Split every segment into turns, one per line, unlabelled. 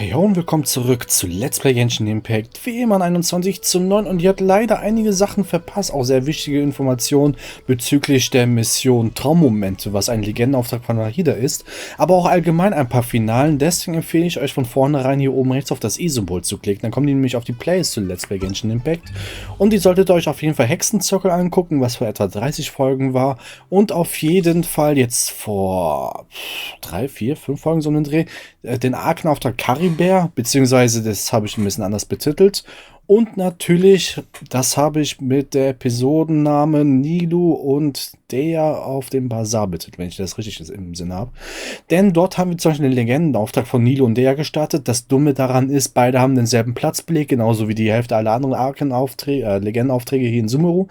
Hey ho und willkommen zurück zu Let's Play Genshin Impact, wie immer 21:9 und ihr habt leider einige Sachen verpasst, auch sehr wichtige Informationen bezüglich der Mission Traummomente, was ein Legendenauftrag von Nahida ist, aber auch allgemein ein paar Finalen, deswegen empfehle ich euch von vornherein hier oben rechts auf das i-Symbol zu klicken, dann kommen die nämlich auf die Playlist zu Let's Play Genshin Impact und ihr solltet euch auf jeden Fall Hexenzirkel angucken, was vor etwa 30 Folgen war und auf jeden Fall jetzt vor 3, 4, 5 Folgen so einen Dreh, den Arkenauftrag Karibär, beziehungsweise das habe ich ein bisschen anders betitelt. Und natürlich, das habe ich mit der Episodennamen Nahida und auf dem Bazar betitelt, wenn ich das richtig im Sinne habe. Denn dort haben wir zum Beispiel den Legendenauftrag von Nahida und gestartet. Das Dumme daran ist, beide haben denselben Platzbeleg, genauso wie die Hälfte aller anderen Legendenaufträge hier in Sumeru.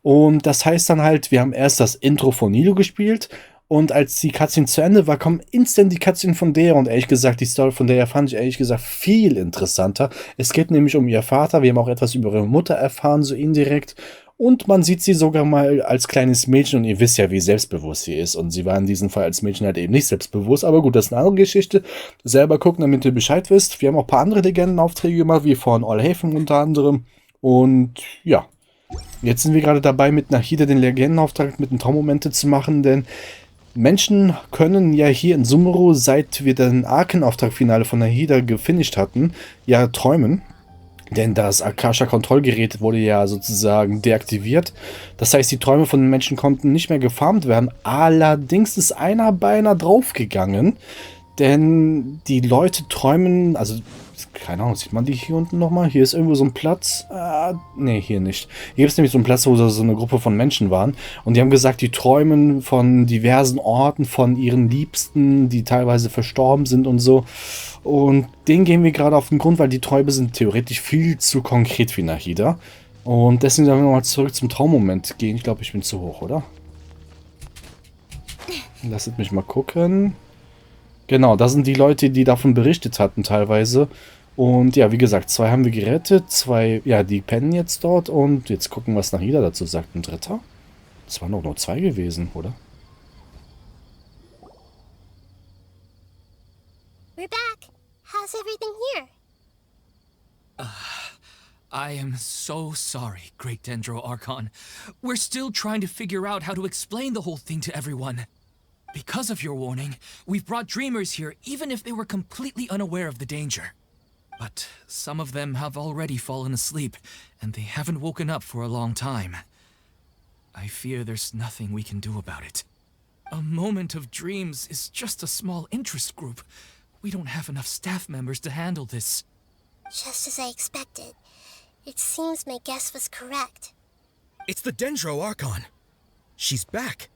Und das heißt dann halt, wir haben erst das Intro von Nahida gespielt. Und als die Cutscene zu Ende war, kam instant die Cutscene von der und ehrlich gesagt, die Story von der fand ich ehrlich gesagt viel interessanter. Es geht nämlich um ihr Vater, wir haben auch etwas über ihre Mutter erfahren, so indirekt. Und man sieht sie sogar mal als kleines Mädchen und ihr wisst ja, wie selbstbewusst sie ist. Und sie war in diesem Fall als Mädchen halt eben nicht selbstbewusst. Aber gut, das ist eine andere Geschichte. Selber gucken, damit ihr Bescheid wisst. Wir haben auch ein paar andere Legendenaufträge gemacht, wie von Allhaven unter anderem. Und ja, jetzt sind wir gerade dabei, mit Nahida den Legendenauftrag mit den Traummomente zu machen, denn Menschen können ja hier in Sumeru, seit wir den Arkenauftrag-Finale von Nahida gefinisht hatten, ja träumen. Denn das Akasha-Kontrollgerät wurde ja sozusagen deaktiviert. Das heißt, die Träume von den Menschen konnten nicht mehr gefarmt werden. Allerdings ist einer beinahe draufgegangen. Denn die Leute träumen, also keine Ahnung, sieht man die hier unten nochmal? Hier ist irgendwo so ein Platz. Nee, hier nicht. Hier ist nämlich so ein Platz, wo so eine Gruppe von Menschen waren. Und die haben gesagt, die träumen von diversen Orten, von ihren Liebsten, die teilweise verstorben sind und so. Und denen gehen wir gerade auf den Grund, weil die Träume sind theoretisch viel zu konkret wie Nahida. Und deswegen sollen wir nochmal zurück zum Traummoment gehen. Ich glaube, ich bin zu hoch, oder? Lasst mich mal gucken. Genau, das sind die Leute, die davon berichtet hatten teilweise. Und ja, wie gesagt, 2 haben wir gerettet, 2, ja, die pennen jetzt dort. Und jetzt gucken, was Nahida dazu sagt. Ein dritter? Das waren doch nur 2 gewesen, oder?
We're back. How's everything here?
I am so sorry, Great Dendro Archon. We're still trying to figure out how to explain the whole thing to everyone. Because of your warning, we've brought dreamers here even if they were completely unaware of the danger. But some of them have already fallen asleep, and they haven't woken up for a long time. I fear there's nothing we can do about it. A moment of dreams is just a small interest group. We don't have enough staff members to handle this.
Just as I expected. It seems my guess was correct.
It's the Dendro Archon. She's back.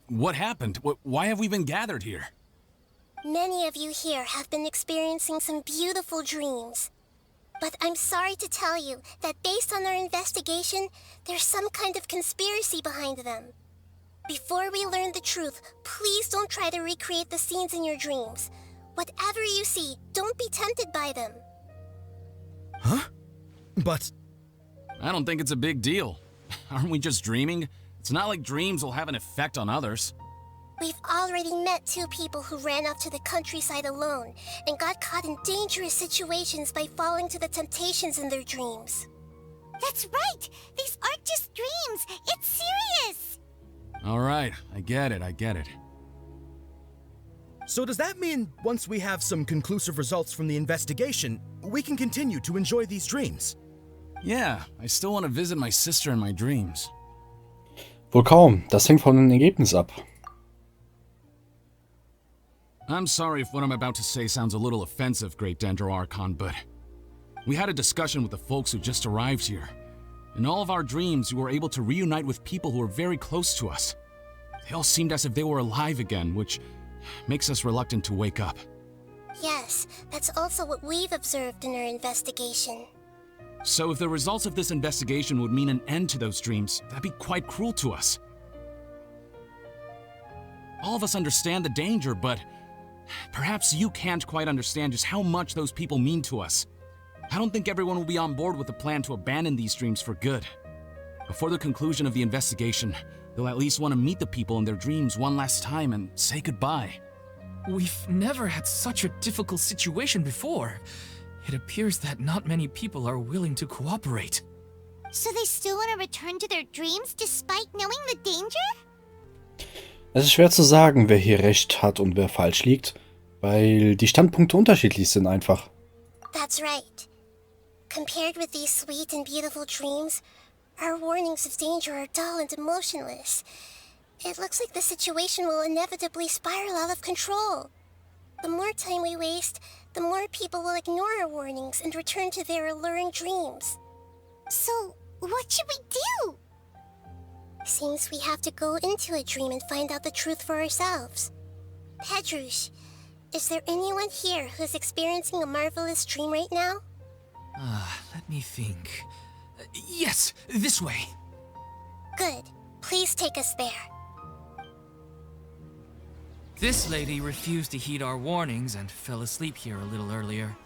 What happened? Why have we been gathered here?
Many of you here have been experiencing some beautiful dreams. But I'm sorry to tell you that based on our investigation, there's some kind of conspiracy behind them. Before we learn the truth, please don't try to recreate the scenes in your dreams. Whatever you see, don't be tempted by them.
Huh? But...
I don't think it's a big deal. Aren't we just dreaming? It's not like dreams will have an effect on others.
We've already met 2 people who ran off to the countryside alone and got caught in dangerous situations by falling to the temptations in their dreams. That's right! These aren't just dreams! It's serious!
Alright, I get it.
so does that mean once we have some conclusive results from the investigation, we can continue to enjoy these dreams?
Yeah, I still want to visit my sister in my dreams.
Wohl kaum. Das hängt von dem Ergebnis ab.
I'm sorry if what I'm about to say sounds a little offensive, Great Dendro Archon, but we had a discussion with the folks who just arrived here. In all of our dreams, we were able to reunite with people who were very close to us. They all seemed as if they were alive again, which makes us reluctant to wake up.
Yes, that's also what we've observed in our investigation.
So if the results of this investigation would mean an end to those dreams, that'd be quite cruel to us. All of us understand the danger, but perhaps you can't quite understand just how much those people mean to us. I don't think everyone will be on board with the plan to abandon these dreams for good. Before the conclusion of the investigation, they'll at least want to meet the people in their dreams one last time and say goodbye.
We've never had such a difficult situation before. It appears that not many people are willing to cooperate.
So they still want to return to their dreams despite knowing the danger?
Es ist schwer zu sagen, wer hier recht hat und wer falsch liegt, weil die Standpunkte unterschiedlich sind einfach.
That's right. Compared with these sweet and beautiful dreams, our warnings of danger are dull and emotionless. It looks like the situation will inevitably spiral out of control. The more time we waste, the more people will ignore our warnings and return to their alluring dreams. So, what should we do? Seems we have to go into a dream and find out the truth for ourselves. Pedrush, is there anyone here who's experiencing a marvelous dream right now?
Let me think. Yes, this way.
Good. Please take us there.
This lady refused to heed our warnings and fell asleep here a little earlier.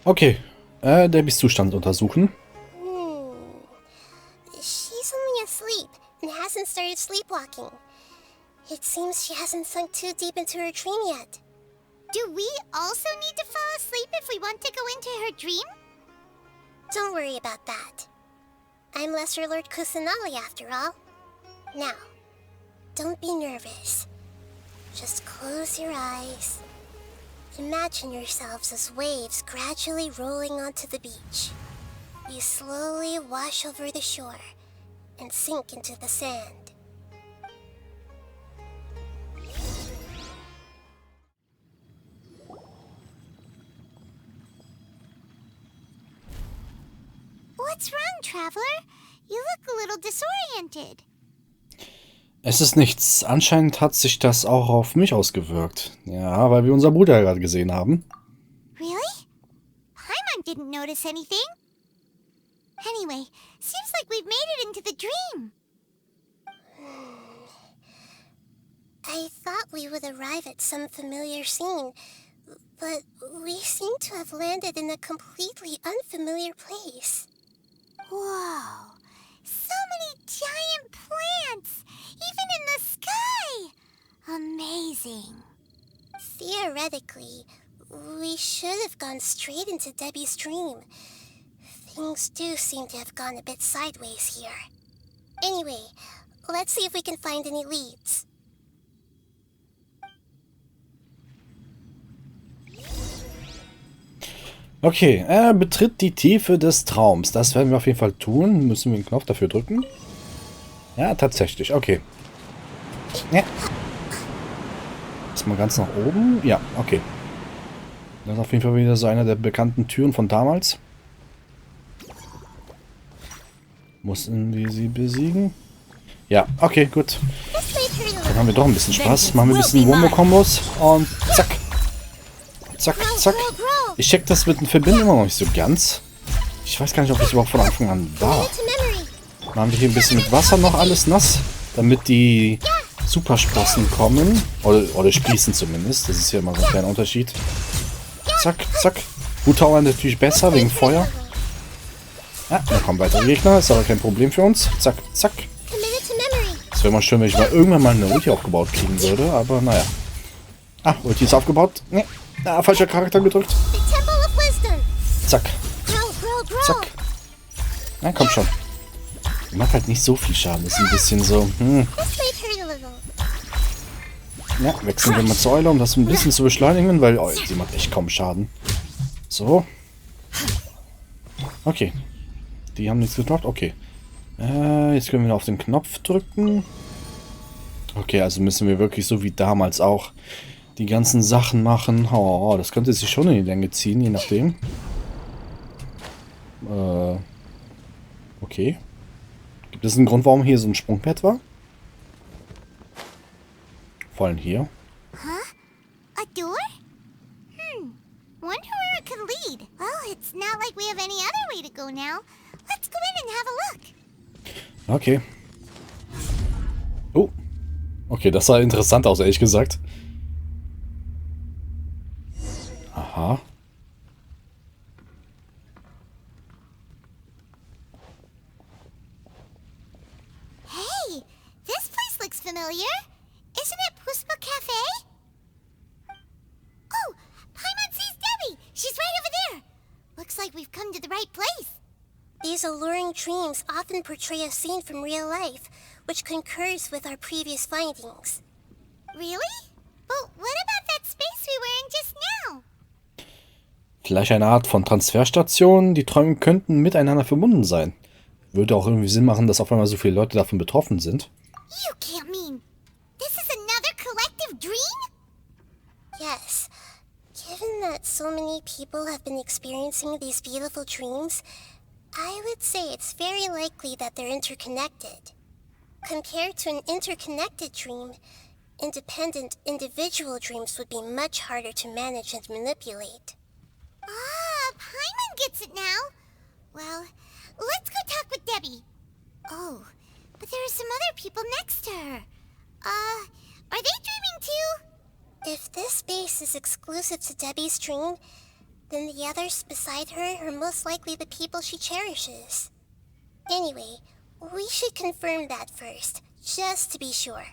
Okay, Debbys Zustand untersuchen.
She's only asleep and hasn't started sleepwalking. It seems she hasn't sunk too deep into her dream yet. Do we also need to fall asleep if we want to go into her dream? Don't worry about that. I'm Lesser Lord Kusanali after all. Now, don't be nervous. Just close your eyes. Imagine yourselves as waves gradually rolling onto the beach. You slowly wash over the shore and sink into the sand. What's wrong, Traveler? You look a little disoriented.
Es ist nichts. Anscheinend hat sich das auch auf mich ausgewirkt. Ja, weil wir unseren Bruder gerade gesehen haben.
Really? Paimon didn't notice anything. Anyway, seems like we've made it into the dream. I thought we would arrive at some familiar scene, but we seem to have landed in a completely unfamiliar place. Whoa! So many giant plants! Even in the sky! Amazing. Theoretically, we should have gone straight into Debbie's dream. Things do seem to have gone a bit sideways here. Anyway, let's see if we can find any leads.
Okay, er betritt die Tiefe des Traums. Das werden wir auf jeden Fall tun. Müssen wir den Knopf dafür drücken? Ja, tatsächlich. Okay. Ja. Ist mal ganz nach oben. Ja, okay. Das ist auf jeden Fall wieder so einer der bekannten Türen von damals. Mussten wir sie besiegen? Ja, okay, gut. Dann haben wir doch ein bisschen Spaß. Machen wir ein bisschen Wombo-Kombos. Und zack. Zack, zack. Ich check das mit den Verbinden immer noch nicht so ganz. Ich weiß gar nicht, ob das überhaupt von Anfang an war. Machen wir hier ein bisschen mit Wasser noch alles nass, damit die Supersprossen kommen. Oder sprießen zumindest. Das ist ja immer so ein kleiner Unterschied. Zack, zack. Hutauer natürlich besser wegen Feuer. Ja, da kommen weitere Gegner. Ist aber kein Problem für uns. Zack, zack. Es wäre mal schön, wenn ich mal irgendwann mal eine Ulti aufgebaut kriegen würde. Aber naja. Ah, Ulti ist aufgebaut. Nee. Ah, falscher Charakter gedrückt. Zack. Zack. Na, komm schon. Die macht halt nicht so viel Schaden. Ist ein bisschen so, Ja, wechseln wir mal zur Eule, um das ein bisschen zu beschleunigen, weil sie macht echt kaum Schaden. So. Okay. Die haben nichts geklappt. Okay. Jetzt können wir auf den Knopf drücken. Okay, also müssen wir wirklich so wie damals auch die ganzen Sachen machen. Oh, das könnte sich schon in die Länge ziehen, je nachdem. Okay. Gibt es einen Grund, warum hier so ein Sprungpad war? Vor allem hier.
A door? Wonder where it could lead. Well, it's not like we have any other way to go now. Let's go in and have a look.
Okay. Oh. Okay, das sah interessant aus, ehrlich gesagt. Aha.
Hey, this place looks familiar. Isn't it Puspa Cafe? Oh, Paimon sees Debbie! She's right over there! Looks like we've come to the right place. These alluring dreams often portray a scene from real life, which concurs with our previous findings. Really? But what about that space we were in just now?
Vielleicht eine Art von Transferstation. Die Träume könnten miteinander verbunden sein. Würde auch irgendwie Sinn machen, dass auf einmal so viele Leute davon betroffen sind.
You can't mean this is another collective dream? Yes. Given that so many people have been experiencing these beautiful dreams, I would say it's very likely that they're interconnected. Compared to an interconnected dream, independent individual dreams would be much harder to manage and manipulate. Ah, Paimon gets it now. Well, let's go talk with Debbie. Oh, but there are some other people next to her. Are they dreaming too? If this space is exclusive to Debbie's dream, then the others beside her are most likely the people she cherishes. Anyway, we should confirm that first, just to be sure.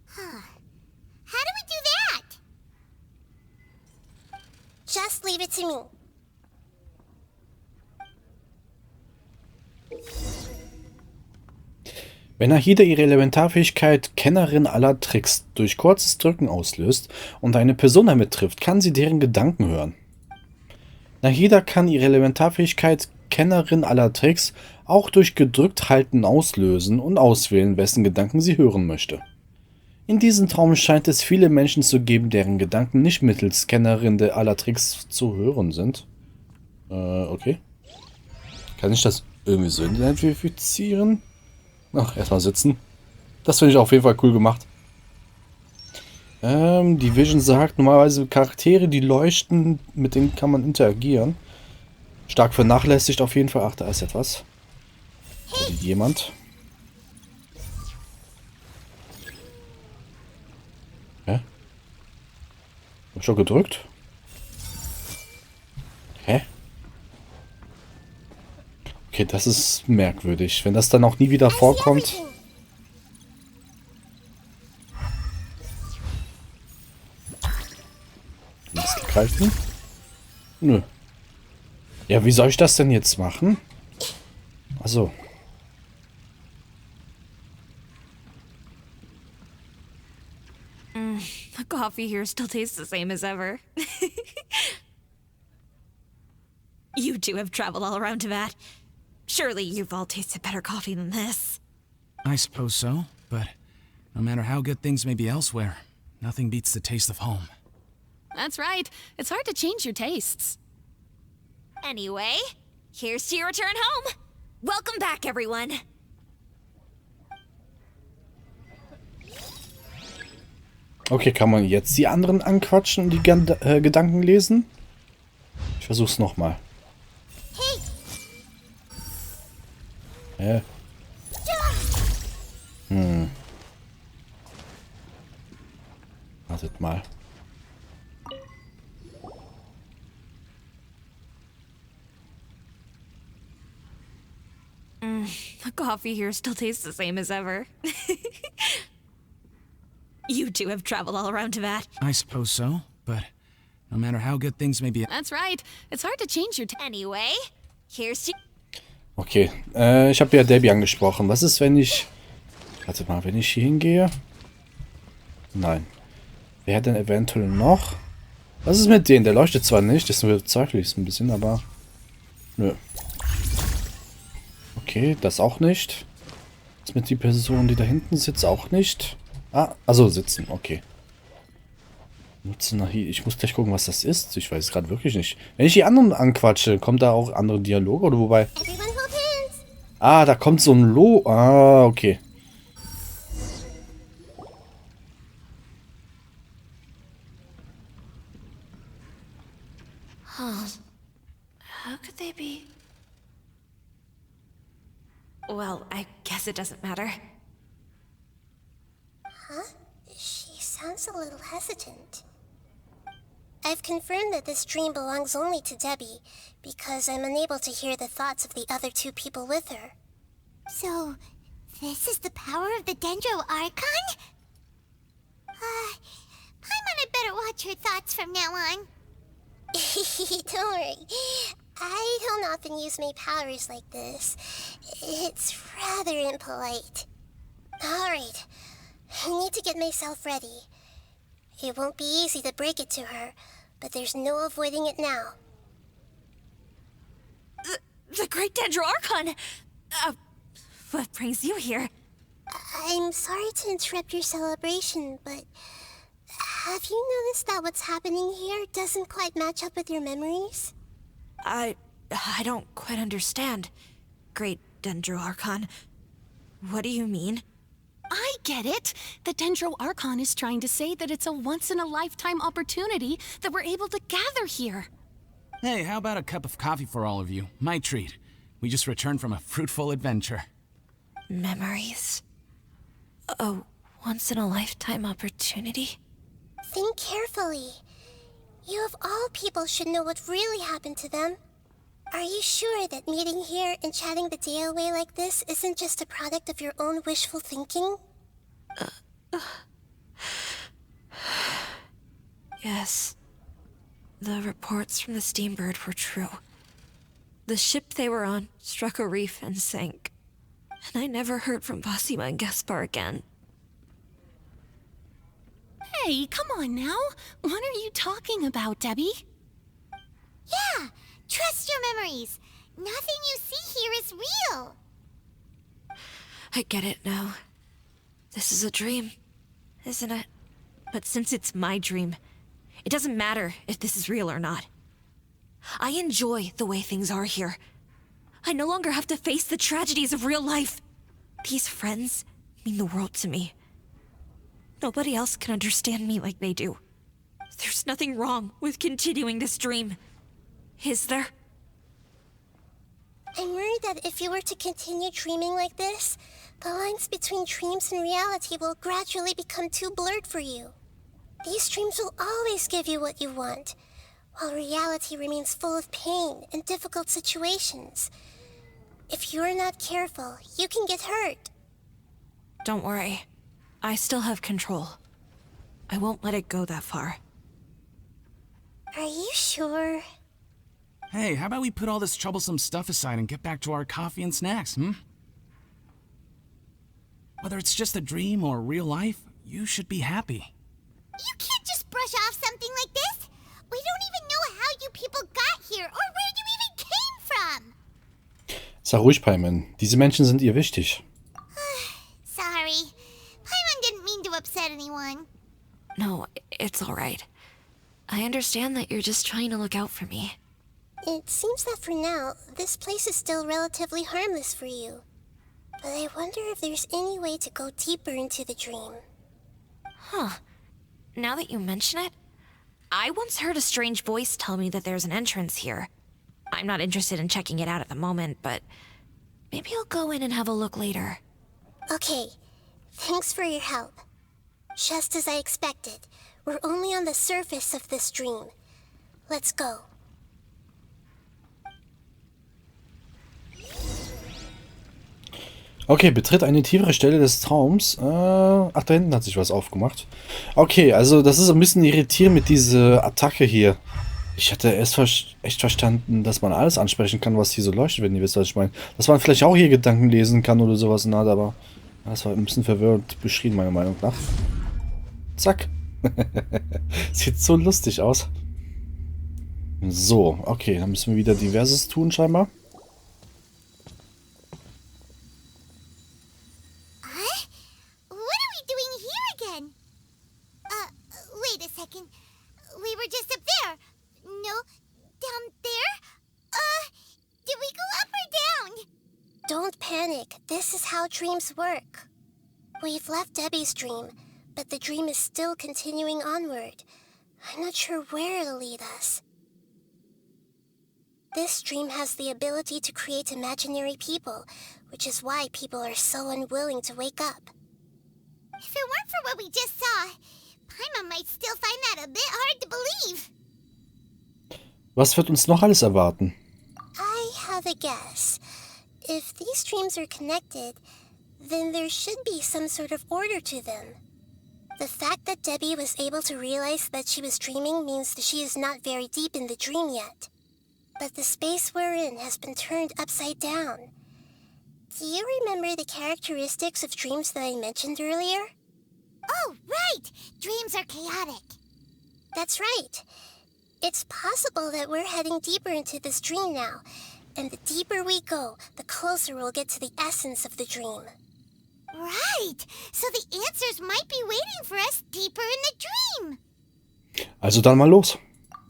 Huh. How do we do that? Just leave it to me.
Wenn Nahida ihre Elementarfähigkeit Kennerin aller Tricks durch kurzes Drücken auslöst und eine Person damit trifft, kann sie deren Gedanken hören. Nahida kann ihre Elementarfähigkeit Kennerin aller Tricks auch durch gedrückt halten auslösen und auswählen, wessen Gedanken sie hören möchte. In diesem Traum scheint es viele Menschen zu geben, deren Gedanken nicht mittels Kennerin aller Tricks zu hören sind. Okay. Kann ich das irgendwie so identifizieren? Ach, erstmal sitzen. Das finde ich auf jeden Fall cool gemacht. Die Vision sagt, normalerweise Charaktere, die leuchten, mit denen kann man interagieren. Stark vernachlässigt auf jeden Fall. Ach, da ist etwas. Da liegt jemand. Hä? Hab ich schon gedrückt? Hä? Okay, das ist merkwürdig. Wenn das dann auch nie wieder vorkommt. Mist greifen? Nö. Ja, wie soll ich das denn jetzt machen? Achso.
The coffee here still tastes the same as ever. You two have traveled all around Tibet. Surely you've all tasted better coffee than this.
I suppose so, but no matter how good things may be elsewhere, nothing beats the taste of home.
That's right. It's hard to change your tastes. Anyway, here's to your return home. Welcome back, everyone.
Okay, kann man jetzt die anderen anquatschen und die Gedanken lesen? Ich versuch's nochmal. Hä? Wartet mal.
The coffee here still tastes the same as ever. You two have traveled all around Tibet.
I suppose so, but no matter how good things may be...
That's right. It's hard to change your... Anyway, here's to...
Okay, ich habe ja Debbie angesprochen. Was ist, wenn ich... Warte mal, wenn ich hier hingehe? Nein. Wer hat denn eventuell noch? Was ist mit denen? Der leuchtet zwar nicht, das bezweifle ich ein bisschen, aber... Nö. Okay, das auch nicht. Was mit die Person, die da hinten sitzt, auch nicht. Ah, also sitzen, okay. Ich muss gleich gucken, was das ist. Ich weiß gerade wirklich nicht. Wenn ich die anderen anquatsche, kommt da auch andere Dialoge oder wobei... Ah, da kommt so ein Ah, okay.
How could they be? Well, I guess it doesn't matter.
Huh? She sounds a little hesitant. I've confirmed that this dream belongs only to Debbie, because I'm unable to hear the thoughts of the other two people with her. So, this is the power of the Dendro Archon? Paimon had better watch her thoughts from now on. Don't worry. I don't often use my powers like this. It's rather impolite. Alright, I need to get myself ready. It won't be easy to break it to her, but there's no avoiding it now.
The Great Dendro Archon! What brings you here?
I'm sorry to interrupt your celebration, but have you noticed that what's happening here doesn't quite match up with your memories?
I don't quite understand, Great Dendro Archon. What do you mean?
I get it. The Dendro Archon is trying to say that it's a once-in-a-lifetime opportunity that we're able to gather here.
Hey, how about a cup of coffee for all of you? My treat. We just returned from a fruitful adventure.
Memories? A once-in-a-lifetime opportunity?
Think carefully. You of all people should know what really happened to them. Are you sure that meeting here and chatting the day away like this isn't just a product of your own wishful thinking?
Yes. The reports from the Steambird were true. The ship they were on struck a reef and sank. And I never heard from Basima and Gaspar again.
Hey, come on now. What are you talking about, Debbie?
Yeah, trust your memories. Nothing you see here is real.
I get it now. This is a dream, isn't it? But since it's my dream, it doesn't matter if this is real or not. I enjoy the way things are here. I no longer have to face the tragedies of real life. These friends mean the world to me. Nobody else can understand me like they do. There's nothing wrong with continuing this dream. Is there?
I'm worried that if you were to continue dreaming like this, the lines between dreams and reality will gradually become too blurred for you. These dreams will always give you what you want, while reality remains full of pain and difficult situations. If you're not careful, you can get hurt.
Don't worry. I still have control. I won't let it go that far.
Are you sure?
Hey, how about we put all this troublesome stuff aside and get back to our coffee and snacks, Whether it's just a dream or real life, you should be happy.
You can't just brush off something like this. We don't even know how you people got here or where you even came from.
Sei ruhig, Paimon. Diese Menschen sind ihr wichtig.
Sorry. Paimon didn't mean to upset anyone.
No, it's all right. I understand that you're just trying to look out for me.
It seems that for now, this place is still relatively harmless for you. But I wonder if there's any way to go deeper into the dream.
Huh. Now that you mention it, I once heard a strange voice tell me that there's an entrance here. I'm not interested in checking it out at the moment, but maybe I'll go in and have a look later.
Okay, thanks for your help. Just as I expected, we're only on the surface of this dream. Let's go.
Okay, betritt eine tiefere Stelle des Traums. Ach, da hinten hat sich was aufgemacht. Okay, also das ist ein bisschen irritierend mit dieser Attacke hier. Ich hatte erst echt verstanden, dass man alles ansprechen kann, was hier so leuchtet, wenn ihr wisst, was ich meine. Dass man vielleicht auch hier Gedanken lesen kann oder sowas in der Art, aber das war ein bisschen verwirrend beschrieben, meiner Meinung nach. Zack. Sieht so lustig aus. So, okay, dann müssen wir wieder Diverses tun, scheinbar.
Wait a second. We were just up there. No, down there? Did we go up or down? Don't panic. This is how dreams work. We've left Debbie's dream, but the dream is still continuing onward. I'm not sure where it'll lead us. This dream has the ability to create imaginary people, which is why people are so unwilling to wake up. If it weren't for what we just saw, Paimon might still find that a bit hard to believe.
Was wird uns noch alles erwarten?
I have a guess. If these dreams are connected, then there should be some sort of order to them. The fact that Debbie was able to realize that she was dreaming means that she is not very deep in the dream yet. But the space we're in has been turned upside down. Do you remember the characteristics of dreams that I mentioned earlier?
Oh, right! Dreams are chaotic.
That's right. It's possible that we're heading deeper into this dream now, and the deeper we go, the closer we'll get to the essence of the dream.
Right! So the answers might be waiting for us deeper in the dream.
Also dann mal los.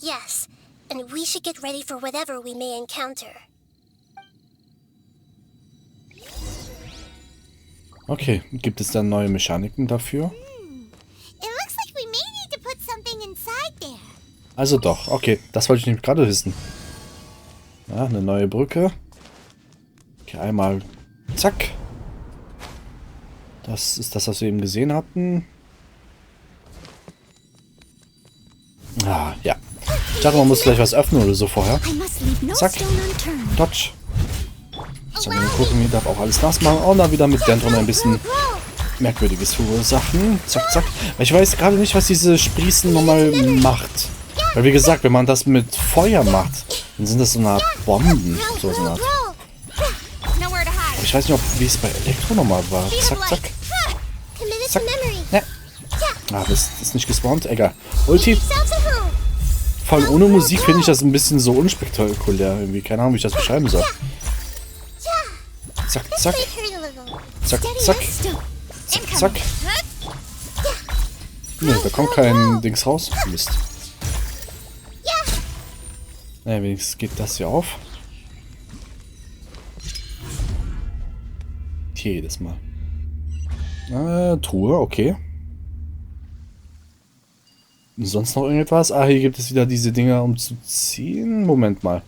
Yes, and we should get ready for whatever we may encounter.
Okay, gibt es dann neue Mechaniken dafür?
It looks like we may need to put something inside there.
Also doch, okay, das wollte ich nämlich gerade wissen. Ja, eine neue Brücke. Okay, einmal zack. Das ist das, was wir eben gesehen hatten. Ah, ja. Ich dachte, man muss gleich was öffnen oder so vorher. Zack. Dodge. So, wir gucken, hier darf auch alles nass machen. Auch da wieder mit Dendron ein bisschen Merkwürdiges verursachen. Zack, zack. Ich weiß gerade nicht, was diese Sprießen nochmal macht. Weil wie gesagt, wenn man das mit Feuer macht, dann sind das so eine Art Bomben. So eine Art. Aber ich weiß nicht, wie es bei Elektro nochmal war. Zack, zack. Zack. Ja. Ah, das ist nicht gespawnt. Egal. Ulti. Vor allem ohne Musik finde ich das ein bisschen so unspektakulär irgendwie. Keine Ahnung, wie ich das beschreiben soll. Zack, zack. Zack, zack. Zack, zack. Ne, da kommt kein Dings raus. Mist. Naja, wenigstens geht das hier auf. Hier jedes Mal. Truhe, okay. Sonst noch irgendetwas? Ah, hier gibt es wieder diese Dinger, um zu ziehen. Moment mal.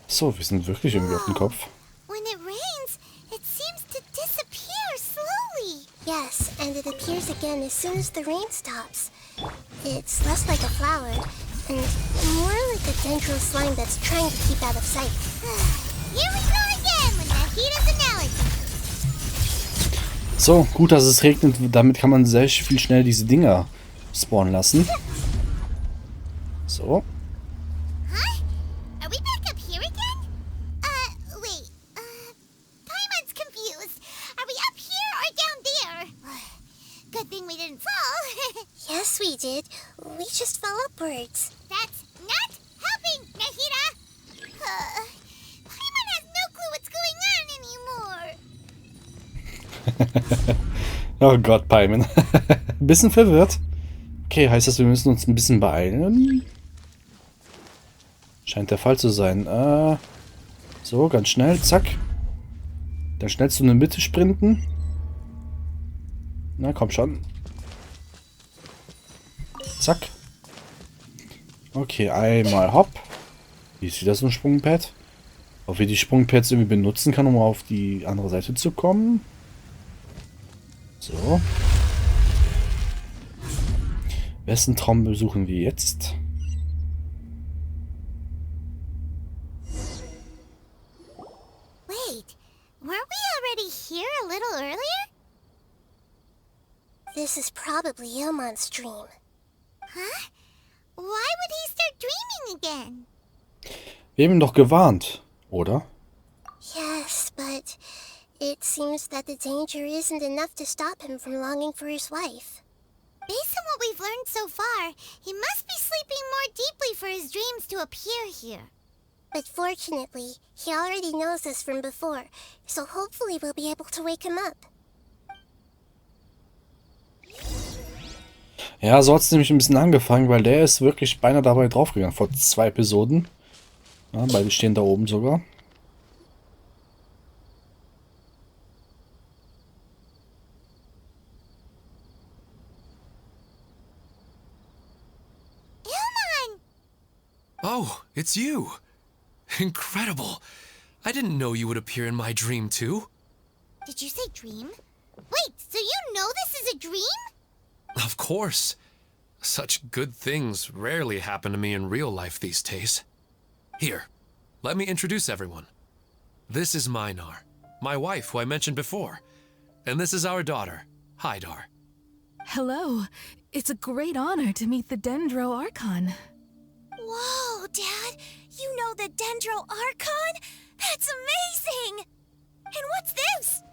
So, wir sind wirklich irgendwie auf dem Kopf.
When it rains, it seems to disappear slowly.
Yes, and it appears again as soon as the rain stops. It's less like a flower, and more like a dendral slime that's trying to keep out of sight.
Here we go again with Nahida's analogy.
So, gut, dass es regnet. Damit kann man sehr viel schnell diese Dinger spawnen lassen. So.
Huh? Are we back up here again? Wait. Paimon's confused. Are we up here or down there? Good thing we didn't fall.
Yes, we did. We just fell upwards.
That's not helping, Nahida. Paimon has no clue what's going on anymore.
Oh Gott, Paimon. Ein bisschen verwirrt. Okay, heißt das, wir müssen uns ein bisschen beeilen? Scheint der Fall zu sein. So, ganz schnell. Zack. Dann schnell zu der Mitte sprinten. Na, komm schon. Zack. Okay, einmal hopp. Hier ist wieder so ein Sprungpad. Ob wir die Sprungpads irgendwie benutzen kann, um auf die andere Seite zu kommen. So. Wessen Traum besuchen wir jetzt?
Wait, weren't we already here a little earlier?
This is probably Ilmon's dream.
Huh? Why would he start dreaming again?
Wir haben ihn doch gewarnt, oder?
Yes, but it seems that the danger isn't enough to stop him from longing for his wife.
Based on what we've learned so far, he must be sleeping more deeply for his dreams to appear here.
But fortunately, he already knows us from before, so hopefully we'll be able to wake him up.
Ja, so hat es nämlich ein bisschen angefangen, weil der ist wirklich beinahe dabei draufgegangen, vor 2 Episoden. Ja, beide stehen da oben sogar.
Oh, it's you. Incredible. I didn't know you would appear in my dream too.
Did you say dream? Wait, so you know this is a dream?
Of course. Such good things rarely happen to me in real life these days. Here, let me introduce everyone. This is Einar, my wife who I mentioned before. And this is our daughter, Hydar.
Hello. It's a great honor to meet the Dendro Archon.
Whoa, Dad! You know the Dendro Archon? That's amazing! And what's this?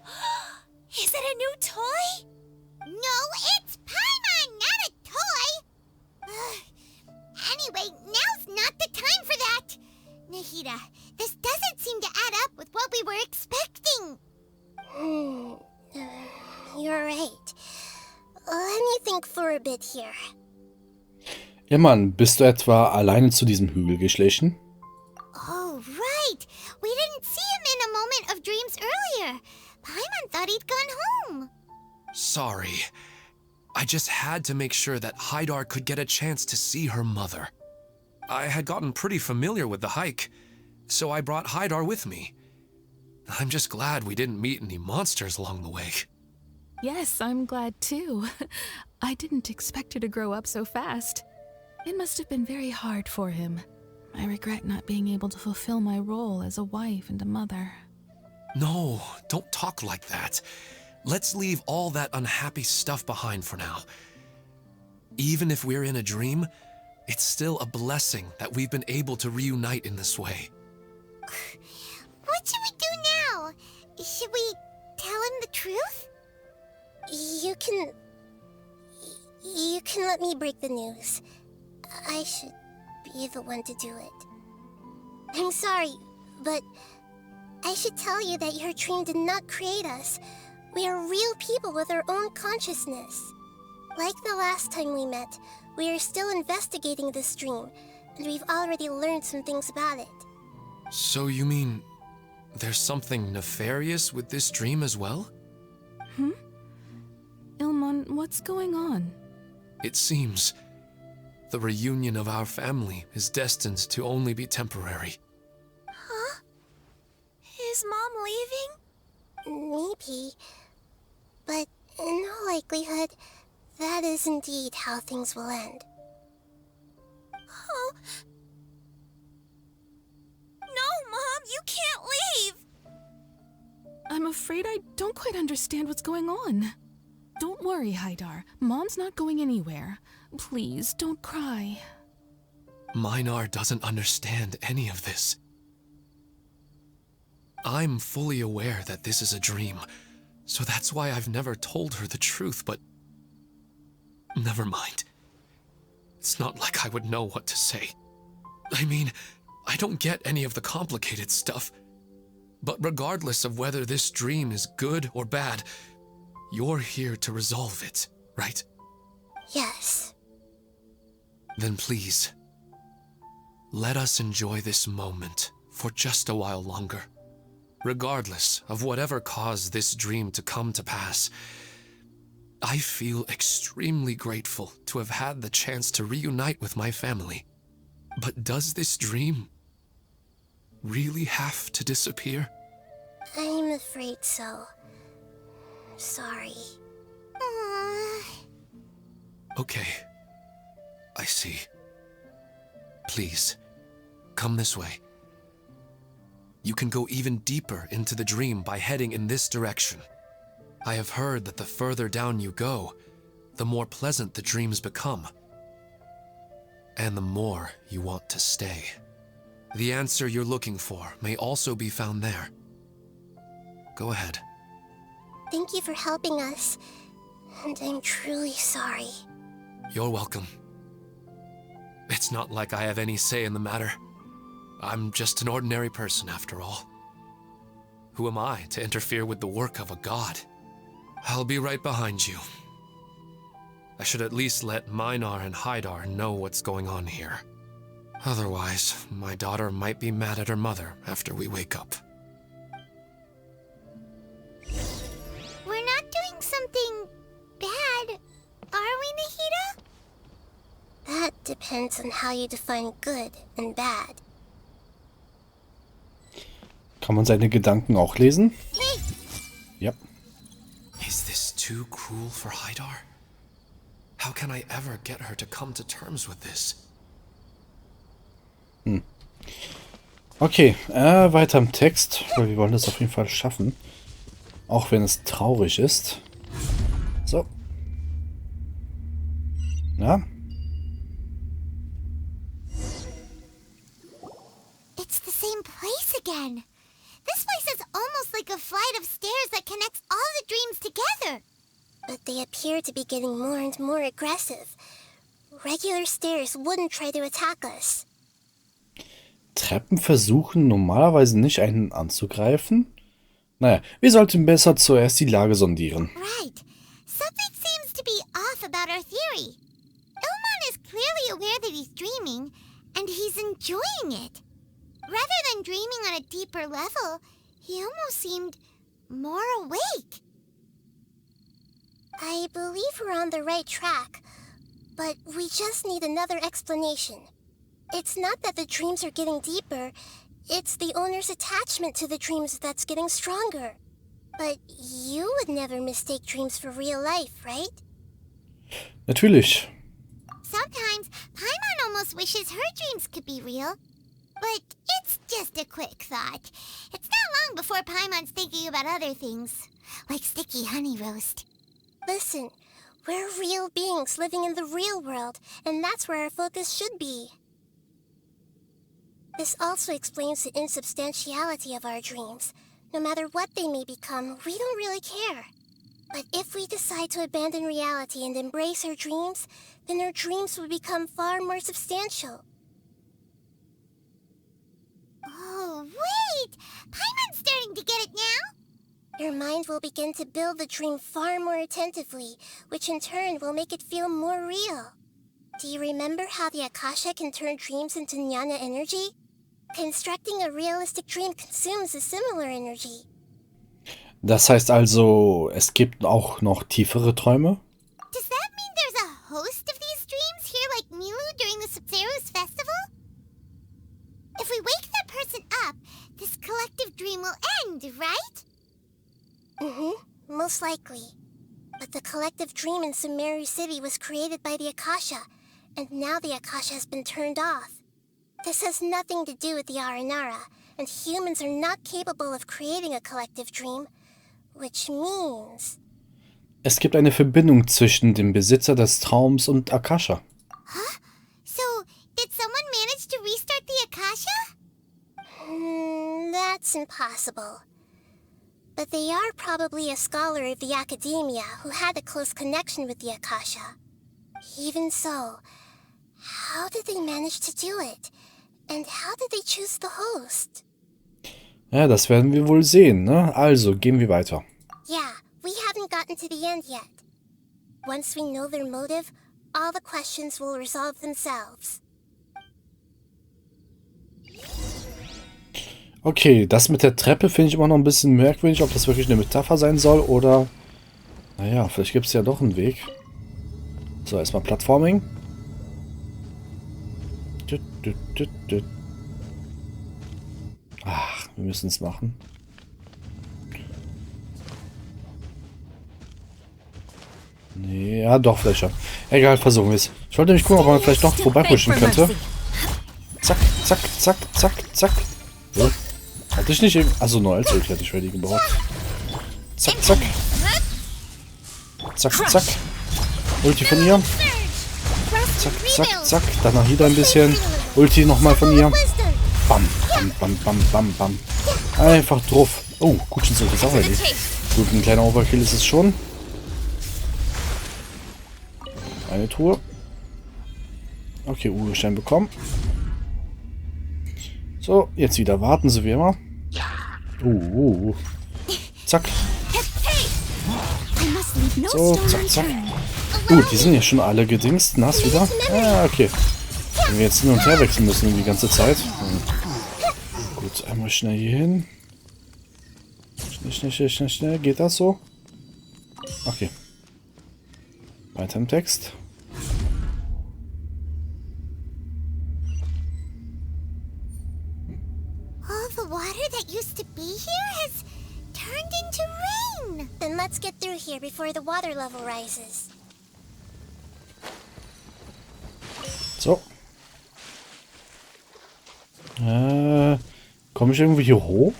Is it a new toy? No, it's Paimon, not a toy! Anyway, now's not the time for that! Nahida, this doesn't seem to add up with what we were expecting.
You're right. Let me think for a bit here.
Immerhin, bist du etwa alleine zu diesem Hügel geschlichen?
Oh, right! We didn't see him in a moment of dreams earlier. Paimon thought he'd gone home.
Sorry. I just had to make sure that Hydar could get a chance to see her mother. I had gotten pretty familiar with the hike, so I brought Hydar with me. I'm just glad we didn't meet any monsters along the way.
Yes, I'm glad too. I didn't expect her to grow up so fast. It must have been very hard for him. I regret not being able to fulfill my role as a wife and a mother.
No, don't talk like that. Let's leave all that unhappy stuff behind for now. Even if we're in a dream, it's still a blessing that we've been able to reunite in this way.
What should we do now? Should we tell him the truth?
You can let me break the news. I should be the one to do it. I'm sorry, but I should tell you that your dream did not create us. We are real people with our own consciousness. Like the last time we met, we are still investigating this dream, and we've already learned some things about it.
So you mean there's something nefarious with this dream as well?
Ilmon, what's going on?
It seems the reunion of our family is destined to only be temporary.
Huh? Is Mom leaving?
Maybe. But in all likelihood, that is indeed how things will end.
Oh. No, Mom, you can't leave!
I'm afraid I don't quite understand what's going on. Don't worry, Hydar. Mom's not going anywhere. Please, don't cry.
Minar doesn't understand any of this. I'm fully aware that this is a dream, so that's why I've never told her the truth, but never mind. It's not like I would know what to say. I mean, I don't get any of the complicated stuff. But regardless of whether this dream is good or bad, you're here to resolve it, right?
Yes.
Then please, let us enjoy this moment for just a while longer. Regardless of whatever caused this dream to come to pass, I feel extremely grateful to have had the chance to reunite with my family. But does this dream really have to disappear?
I'm afraid so. Sorry.
Okay. I see. Please, come this way. You can go even deeper into the dream by heading in this direction. I have heard that the further down you go, the more pleasant the dreams become. And the more you want to stay. The answer you're looking for may also be found there. Go ahead.
Thank you for helping us, and I'm truly sorry.
You're welcome. It's not like I have any say in the matter. I'm just an ordinary person after all. Who am I to interfere with the work of a god? I'll be right behind you. I should at least let Minar and Hydar know what's going on here. Otherwise, my daughter might be mad at her mother after we wake up.
We're not doing something bad, are we, Nahida?
That depends on how you define good and bad.
Kann man seine Gedanken auch lesen?
Hey!
Yep.
Is this too cruel for Hydar? How can I ever get her to come to terms with this?
Okay, weiter im Text, weil wir wollen das auf jeden Fall schaffen. Auch wenn es traurig ist. So. Ja.
It's the same place again. This place is almost like a flight of stairs that connects all the dreams together.
But they appear to be getting more and more aggressive. Regular stairs wouldn't try to attack us.
Treppen versuchen normalerweise nicht, einen anzugreifen. Naja, wir sollten besser zuerst die Lage sondieren.
Right. Something seems to be off about our theory. Ilman is clearly aware that he's dreaming, and he's enjoying it. Rather than dreaming on a deeper level, he almost seemed more awake.
I believe we're on the right track, but we just need another explanation. It's not that the dreams are getting deeper, it's the owner's attachment to the dreams that's getting stronger. But you would never mistake dreams for real life, right?
Natürlich.
Sometimes Paimon almost wishes her dreams could be real. But it's just a quick thought. It's not long before Paimon's thinking about other things, like sticky honey roast.
Listen, we're real beings living in the real world, and that's where our focus should be. This also explains the insubstantiality of our dreams. No matter what they may become, we don't really care. But if we decide to abandon reality and embrace our dreams, then our dreams will become far more substantial.
Oh, wait! Paimon's starting to get it now?
Your mind will begin to build the dream far more attentively, which in turn will make it feel more real. Do you remember how the Akasha can turn dreams into jnana energy? Constructing a realistic dream consumes a similar energy.
Das heißt also, es gibt auch noch tiefere Träume?
Does that mean there's a host of these dreams here like Milu during the Subzerus festival? If we wake that person up, this collective dream will end, right?
Most likely. But the collective dream in Sumeru City was created by the Akasha, and now the Akasha has been turned off. This has nothing to do with the Aranara, and humans are not capable of creating a collective dream, which means...
Es gibt eine Verbindung zwischen dem Besitzer des Traums und Akasha.
Huh? So, did someone manage to restart the Akasha?
That's impossible. But they are probably a scholar of the academia who had a close connection with the Akasha. Even so, how did they manage to do it? And how did they choose the host?
Ja, das werden wir wohl sehen, ne? Also, gehen wir weiter.
Yeah, we haven't gotten to the end yet. Once we know their motive, all the questions will resolve themselves.
Okay, das mit der Treppe finde ich immer noch ein bisschen merkwürdig, ob das wirklich eine Metapher sein soll oder... Naja, vielleicht gibt es ja doch einen Weg. So, erstmal Plattforming. Ach, wir müssen es machen. Nee, ja doch, vielleicht schon. Egal, versuchen wir es. Ich wollte nämlich gucken, ob man vielleicht noch vorbeipushen könnte. Zack, zack, zack, zack, zack. So. Hatte ich nicht eben... Also nur als Ulti hatte ich ready gebaut. Zack, zack. Zack, zack. Ulti von ihr. Zack, zack, zack. Dann Nahida ein bisschen. Ulti nochmal von ihr. Bam, bam, bam, bam, bam, bam. Einfach drauf. Oh, gut, schon so ist auch erledigt. Gut, ein kleiner Overkill ist es schon. Eine Truhe. Okay, Urgestein bekommen. So, jetzt wieder warten, so wie immer. Zack. So, zack, zack. Die sind ja schon alle gedingst. Nass wieder. Ah, okay. Wenn wir jetzt hin und her wechseln müssen die ganze Zeit. Gut, einmal schnell hier hin. Schnell, schnell, schnell, schnell. Geht das so? Okay. Weiter im Text.
All the water that used to be here has turned into rain.
Then let's get through here before the water level rises.
So. Komme ich irgendwie hier hoch?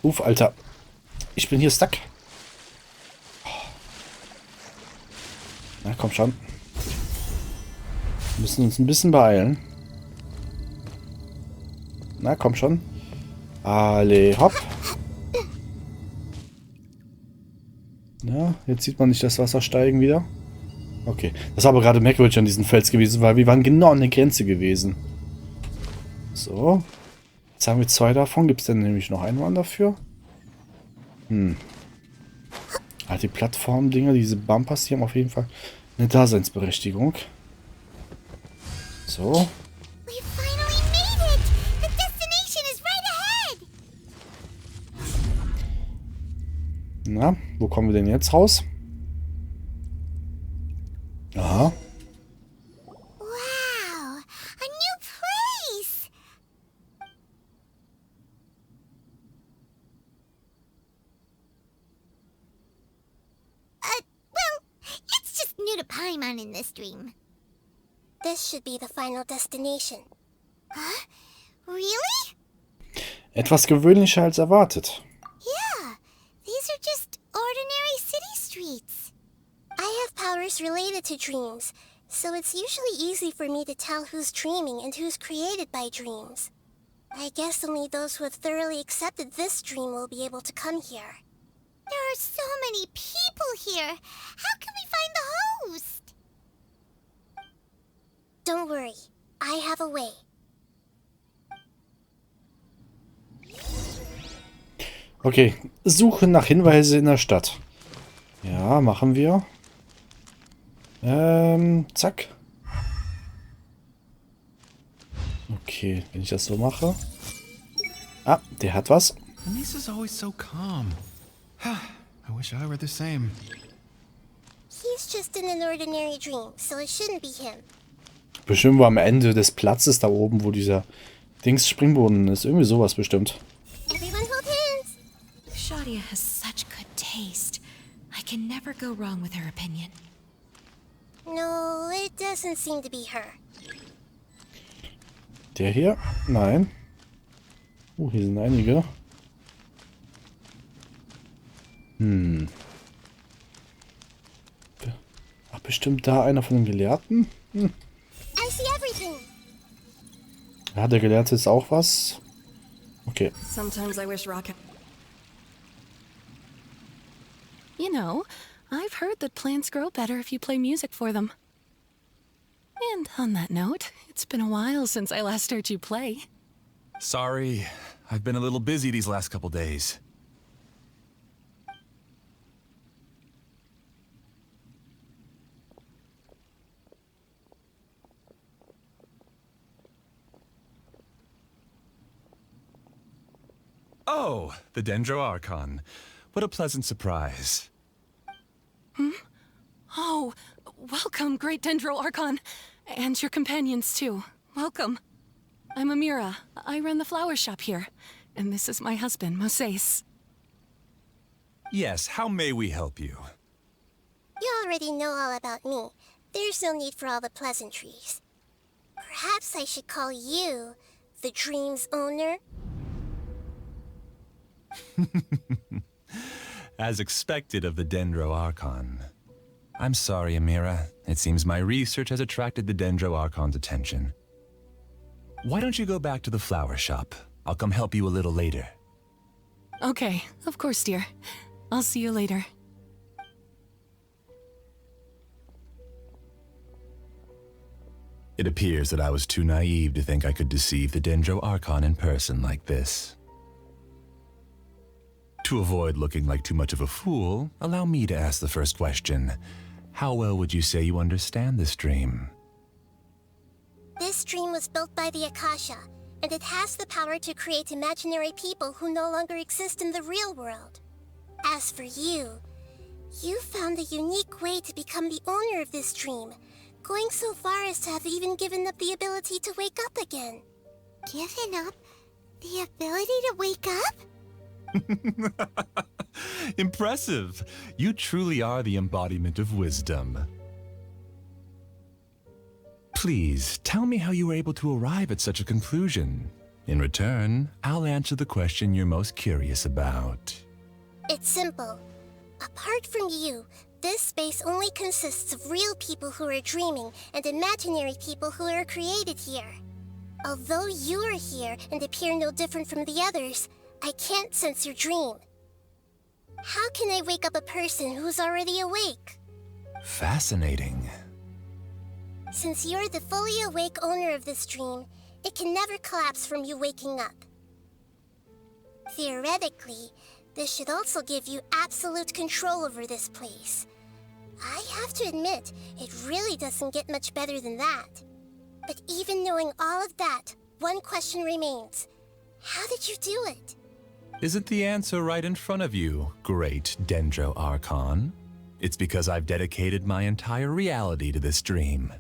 Uff, Alter. Ich bin hier stuck. Na, komm schon. Wir müssen uns ein bisschen beeilen. Na, komm schon. Alle, hopp. Ja, jetzt sieht man nicht das Wasser steigen wieder. Okay, das war aber gerade merkwürdig an diesem Fels gewesen, weil wir waren genau an der Grenze gewesen. So. Jetzt haben wir 2 davon. Gibt es denn nämlich noch einen Mann dafür? Halt die Plattform-Dinger, diese Bumpers, die haben auf jeden Fall eine Daseinsberechtigung. So.
We finally made it! The destination is right ahead!
Na, wo kommen wir denn jetzt raus? Aha.
Wow! A new place! Well, it's just new to Paimon in this dream.
This should be the final destination.
Huh? Really?
Etwas gewöhnlicher als erwartet.
Yeah, these are just ordinary city streets.
I have powers related to dreams, so it's usually easy for me to tell who's dreaming and who's created by dreams. I guess only those who have thoroughly accepted this dream will be able to come here.
There are so many people here. How can we find the host?
Don't worry, I have a way.
Okay, Suche nach Hinweise in der Stadt. Ja, machen wir. Zack. Okay, wenn ich das so mache. Ah, der hat was.
Lisa's always so calm. I wish I were the same.
He's just in an ordinary dream, so it shouldn't be him.
Bestimmt war am Ende des Platzes da oben, wo dieser Springboden ist. Irgendwie sowas bestimmt.
Everyone hold hands!
Shadia has such good taste. I can never go wrong with her opinion.
No, it doesn't seem to be her.
Der hier? Nein. Hier sind einige. Ach, bestimmt da einer von den Gelehrten?
I see everything.
Ja, der Gelehrte ist auch was. Okay.
Sometimes I wish Rocket.
You know, I've heard that plants grow better if you play music for them. And on that note, it's been a while since I last heard you play.
Sorry, I've been a little busy these last couple days. Oh, the Dendro Archon. What a pleasant surprise.
Oh, welcome, Great Dendro Archon. And your companions, too. Welcome. I'm Amira. I run the flower shop here. And this is my husband, Moses.
Yes, how may we help you?
You already know all about me. There's no need for all the pleasantries. Perhaps I should call you the dream's owner?
As expected of the Dendro Archon. I'm sorry, Amira. It seems my research has attracted the Dendro Archon's attention. Why don't you go back to the flower shop? I'll come help you a little later.
Okay, of course, dear. I'll see you later.
It appears that I was too naive to think I could deceive the Dendro Archon in person like this. To avoid looking like too much of a fool, allow me to ask the first question. How well would you say you understand this dream?
This dream was built by the Akasha, and it has the power to create imaginary people who no longer exist in the real world. As for you, you found a unique way to become the owner of this dream, going so far as to have even given up the ability to wake up again.
Given up the ability to wake up?
Impressive! You truly are the embodiment of wisdom. Please, tell me how you were able to arrive at such a conclusion. In return, I'll answer the question you're most curious about.
It's simple. Apart from you, this space only consists of real people who are dreaming and imaginary people who are created here. Although you are here and appear no different from the others, I can't sense your dream. How can I wake up a person who's already awake?
Fascinating.
Since you're the fully awake owner of this dream, it can never collapse from you waking up. Theoretically, this should also give you absolute control over this place. I have to admit, it really doesn't get much better than that. But even knowing all of that, one question remains. How did you do it?
Isn't the answer right in front of you, great Dendro Archon? It's because I've dedicated my entire reality to this dream.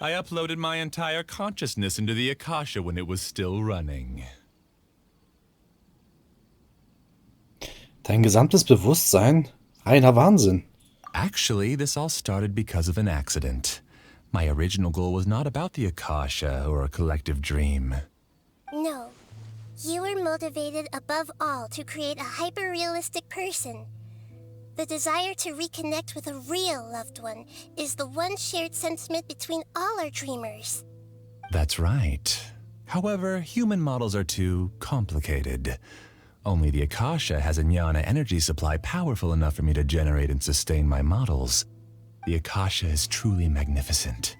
I uploaded my entire consciousness into the Akasha when it was still running.
Dein gesamtes Bewusstsein? Reiner Wahnsinn.
Actually, this all started because of an accident. My original goal was not about the Akasha or a collective dream.
No. You were motivated above all to create a hyper-realistic person. The desire to reconnect with a real loved one is the one shared sentiment between all our dreamers.
That's right. However, human models are too complicated. Only the Akasha has a jnana energy supply powerful enough for me to generate and sustain my models. The Akasha is truly magnificent.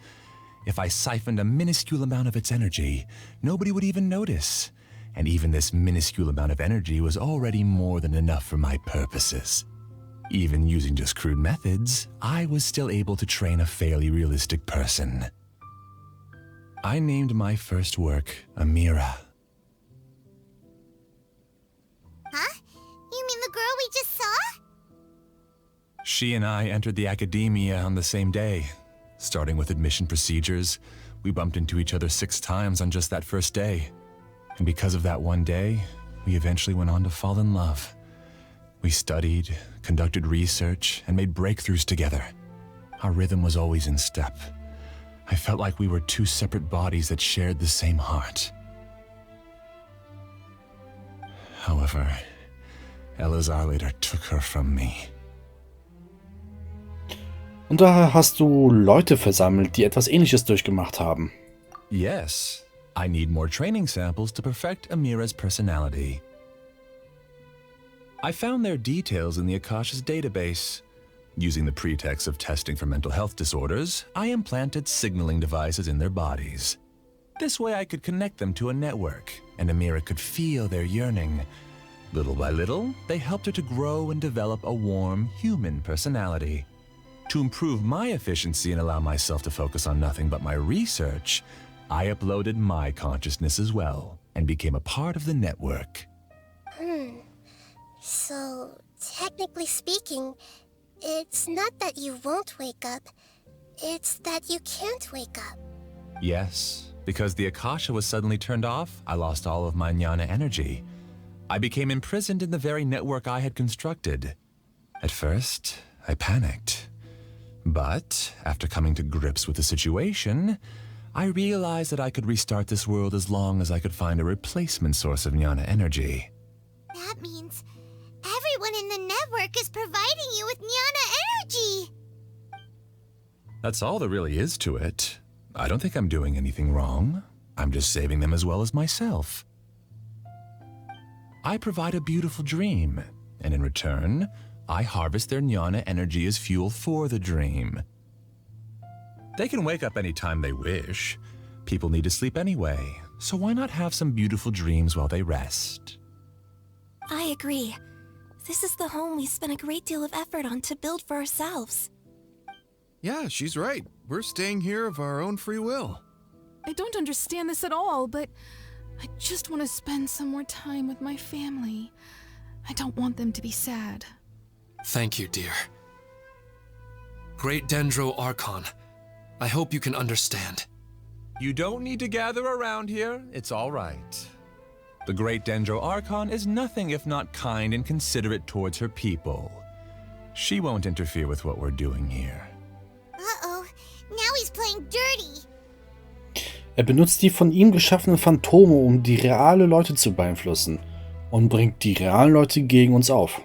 If I siphoned a minuscule amount of its energy, nobody would even notice. And even this minuscule amount of energy was already more than enough for my purposes. Even using just crude methods, I was still able to train a fairly realistic person. I named my first work Amira.
Huh? You mean the girl we just saw?
She and I entered the academia on the same day. Starting with admission procedures, we bumped into each other 6 times on just that first day. And because of that one day, we eventually went on to fall in love. We studied, conducted research, and made breakthroughs together. Our rhythm was always in step. I felt like we were 2 separate bodies that shared the same heart. However, Elazar later took her from me.
Und daher hast du Leute versammelt, die etwas Ähnliches durchgemacht haben.
Yes, I need more training samples to perfect Amira's personality. I found their details in the Akasha's database. Using the pretext of testing for mental health disorders, I implanted signaling devices in their bodies. This way I could connect them to a network, and Amira could feel their yearning. Little by little, they helped her to grow and develop a warm, human personality. To improve my efficiency and allow myself to focus on nothing but my research, I uploaded my consciousness as well, and became a part of the network.
So, technically speaking, it's not that you won't wake up, it's that you can't wake up.
Yes, because the Akasha was suddenly turned off, I lost all of my jnana energy. I became imprisoned in the very network I had constructed. At first, I panicked. But, after coming to grips with the situation, I realized that I could restart this world as long as I could find a replacement source of jnana energy.
That means everyone in the network is providing you with jnana energy!
That's all there really is to it. I don't think I'm doing anything wrong. I'm just saving them as well as myself. I provide a beautiful dream, and in return, I harvest their jnana energy as fuel for the dream. They can wake up anytime they wish. People need to sleep anyway, so why not have some beautiful dreams while they rest?
I agree. This is the home we spent a great deal of effort on to build for ourselves.
Yeah, she's right. We're staying here of our own free will.
I don't understand this at all, but I just want to spend some more time with my family. I don't want them to be sad.
Thank you, dear. Great Dendro Archon, I hope you can understand.
You don't need to gather around here. It's all right. The great Dendro Archon is nothing if not kind and considerate towards her people. She won't interfere with what we're doing here.
Uh-oh, now he's playing dirty.
Er benutzt die von ihm geschaffenen Phantome, um die reale Leute zu beeinflussen und bringt die realen Leute gegen uns auf.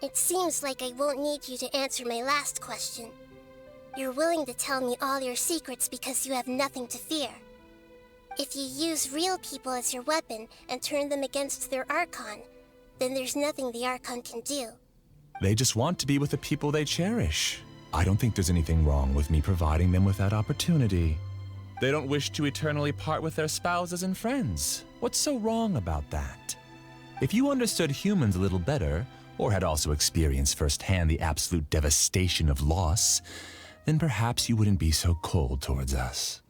It seems like I won't need you to answer my last question. You're willing to tell me all your secrets because you have nothing to fear. If you use real people as your weapon and turn them against their Archon, then there's nothing the Archon can do.
They just want to be with the people they cherish. I don't think there's anything wrong with me providing them with that opportunity. They don't wish to eternally part with their spouses and friends. What's so wrong about that? If you understood humans a little better, or had also experienced firsthand the absolute devastation of loss, then perhaps you wouldn't be so cold towards us.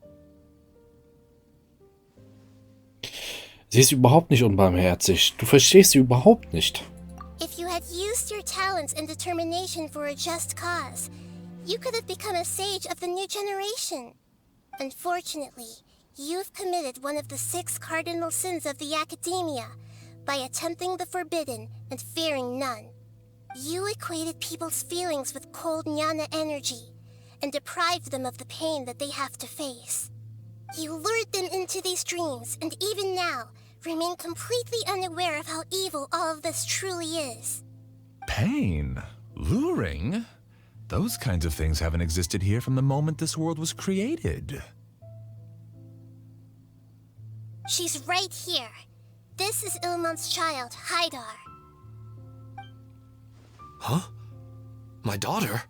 Sie ist überhaupt nicht unbarmherzig. Du verstehst sie überhaupt nicht.
If you had used your talents and determination for a just cause, you could have become a sage of the new generation. Unfortunately, you've committed one of the 6 cardinal sins of the Academia by attempting the forbidden and fearing none. You equated people's feelings with cold jnana energy and deprived them of the pain that they have to face. You lured them into these dreams, and even now, remain completely unaware of how evil all of this truly is.
Pain? Luring? Those kinds of things haven't existed here from the moment this world was created.
She's right here. This is Ilmon's child, Haidar.
Huh? My daughter?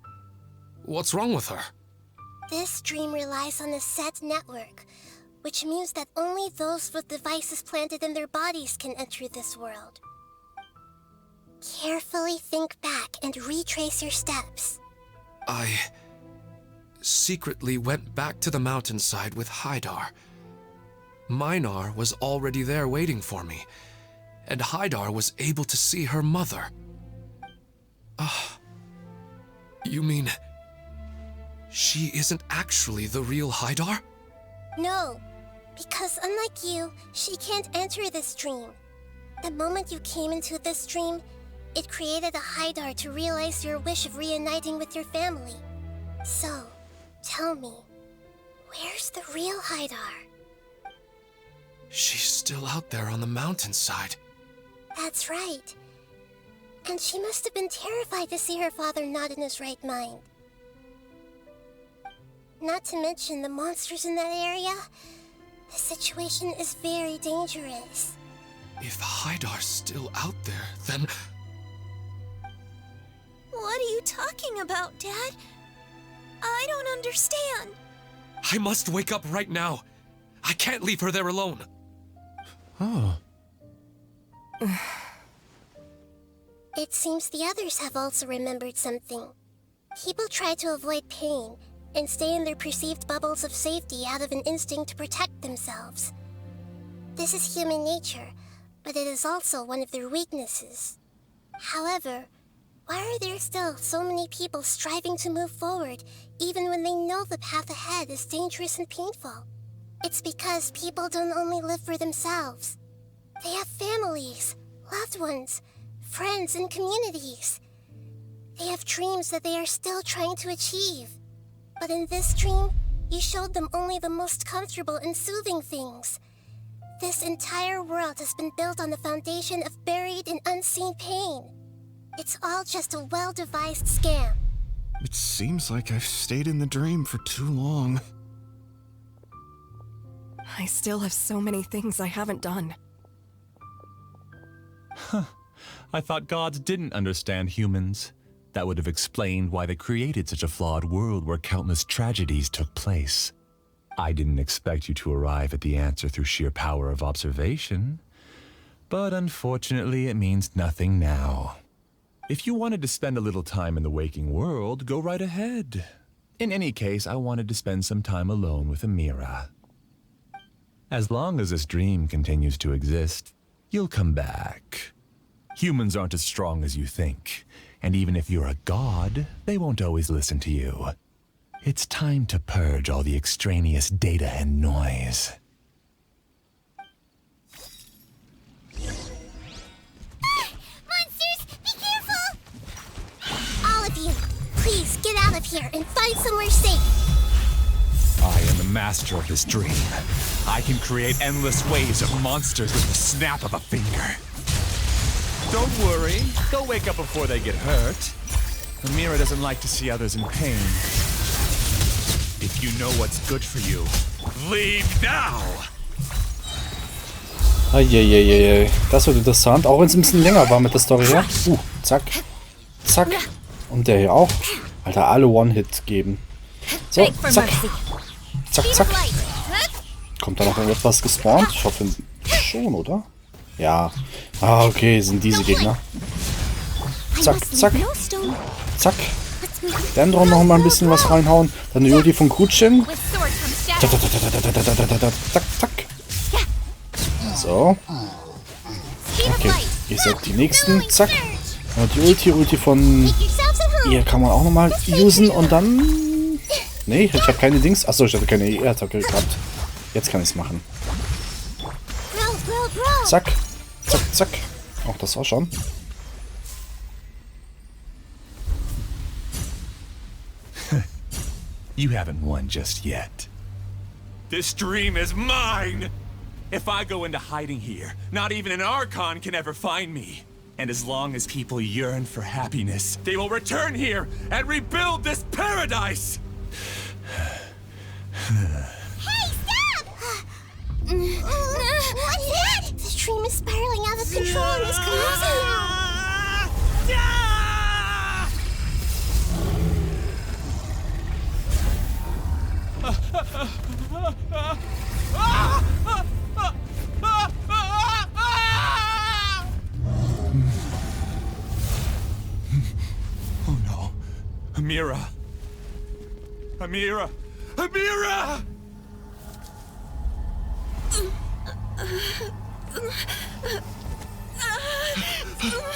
What's wrong with her?
This dream relies on a set network, which means that only those with devices planted in their bodies can enter this world. Carefully think back and retrace your steps.
I secretly went back to the mountainside with Haidar. Minar was already there waiting for me, and Haidar was able to see her mother. You mean she isn't actually the real Haidar?
No, because unlike you, she can't enter this dream. The moment you came into this dream, it created a Haidar to realize your wish of reuniting with your family. So, tell me, where's the real Haidar?
She's still out there on the mountainside.
That's right. And she must have been terrified to see her father not in his right mind. Not to mention the monsters in that area. The situation is very dangerous.
If Haidar's still out there, then...
What are you talking about, Dad? I don't understand.
I must wake up right now. I can't leave her there alone.
Oh.
It seems the others have also remembered something. People try to avoid pain and stay in their perceived bubbles of safety out of an instinct to protect themselves. This is human nature, but it is also one of their weaknesses. However, why are there still so many people striving to move forward even when they know the path ahead is dangerous and painful? It's because people don't only live for themselves. They have families, loved ones, friends, and communities. They have dreams that they are still trying to achieve. But in this dream, you showed them only the most comfortable and soothing things. This entire world has been built on the foundation of buried and unseen pain. It's all just a well-devised scam.
It seems like I've stayed in the dream for too long.
I still have so many things I haven't done.
Huh. I thought gods didn't understand humans. That would have explained why they created such a flawed world where countless tragedies took place. I didn't expect you to arrive at the answer through sheer power of observation. But unfortunately, it means nothing now. If you wanted to spend a little time in the waking world, go right ahead. In any case, I wanted to spend some time alone with Amira. As long as this dream continues to exist, you'll come back. Humans aren't as strong as you think, and even if you're a god, they won't always listen to you. It's time to purge all the extraneous data and noise.
Monsters, be careful! All of you, please get out of here and find somewhere safe.
I am the master of this dream. I can create endless waves of monsters with the snap of a finger. Don't worry, they'll wake up before they get hurt. Amira doesn't like to see others in pain. If you know what's good for you, leave now!
Eieieiei, das wird interessant, auch wenn es ein bisschen länger war mit der Story her. Zack, zack. Und der hier auch. Alter, alle One-Hit geben. So, zack. Zack, zack. Kommt da noch irgendwas gespawnt? Ich hoffe schon, oder? Ja. Ah, okay, sind diese Gegner. Zack, zack. Zack. Dendron noch mal ein bisschen was reinhauen. Dann die Ulti von Kuchin. Zack, zack, zack. So. Okay, ihr seid die nächsten. Zack. Und die Ulti von ihr kann man auch nochmal usen und dann... Nee, ich habe keine Dings. Achso, ich hatte keine E-Attacke gehabt. Jetzt kann ich es machen. Zack. Zack, zack. Auch das war schon.
You haven't won just yet. This dream is mine! If I go into hiding here, not even an Archon can ever find me. And as long as people yearn for happiness, they will return here and rebuild this paradise!
Hey, stop! What's that? The dream is spiraling out of control and is collapsing now.
Oh no. Amira. Amira. Amira!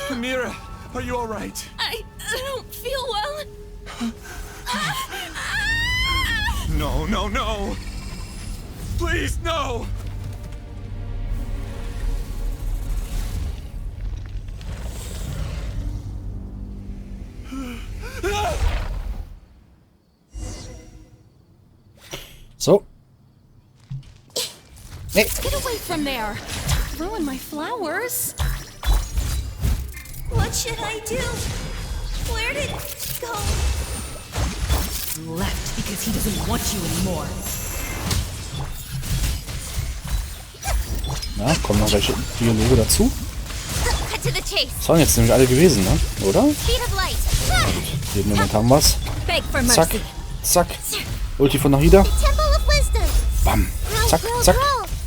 Amira, are you all right?
I don't feel well.
No, no, no! Please, no!
So. Nee.
Get away from there! Ruin my flowers!
What should I do? Where did it go? Left because he doesn't want you anymore.
Na, kommen noch welche Dialoge dazu?
Cut to the chase.
Das waren jetzt nämlich alle gewesen, ne? Oder?
Speed of light.
Jeden Moment haben wir's.
Beg for
Zack,
mercy.
zack. Ulti von Nahida.
Temple of Wisdom.
Bam. Zack, zack.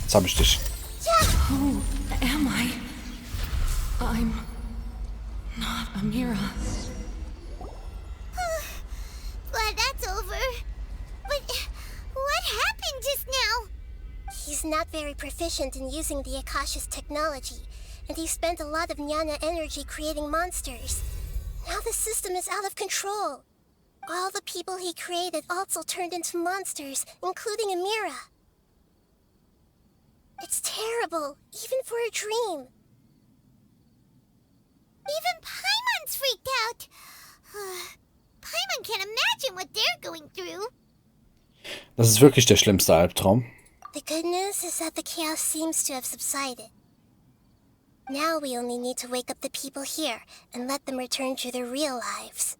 Jetzt hab ich dich.
Who am I? I'm not Amira.
Glad that's over. But what happened just now?
He's not very proficient in using the Akasha's technology, and he spent a lot of Jnana energy creating monsters. Now the system is out of control. All the people he created also turned into monsters, including Amira. It's terrible, even for a dream.
Even Paimon's freaked out. Paimon can't imagine what they're going through.
Das ist wirklich der schlimmste Albtraum.
The good news is that the chaos seems to have subsided. Now we only need to wake up the people here and let them return to their real lives.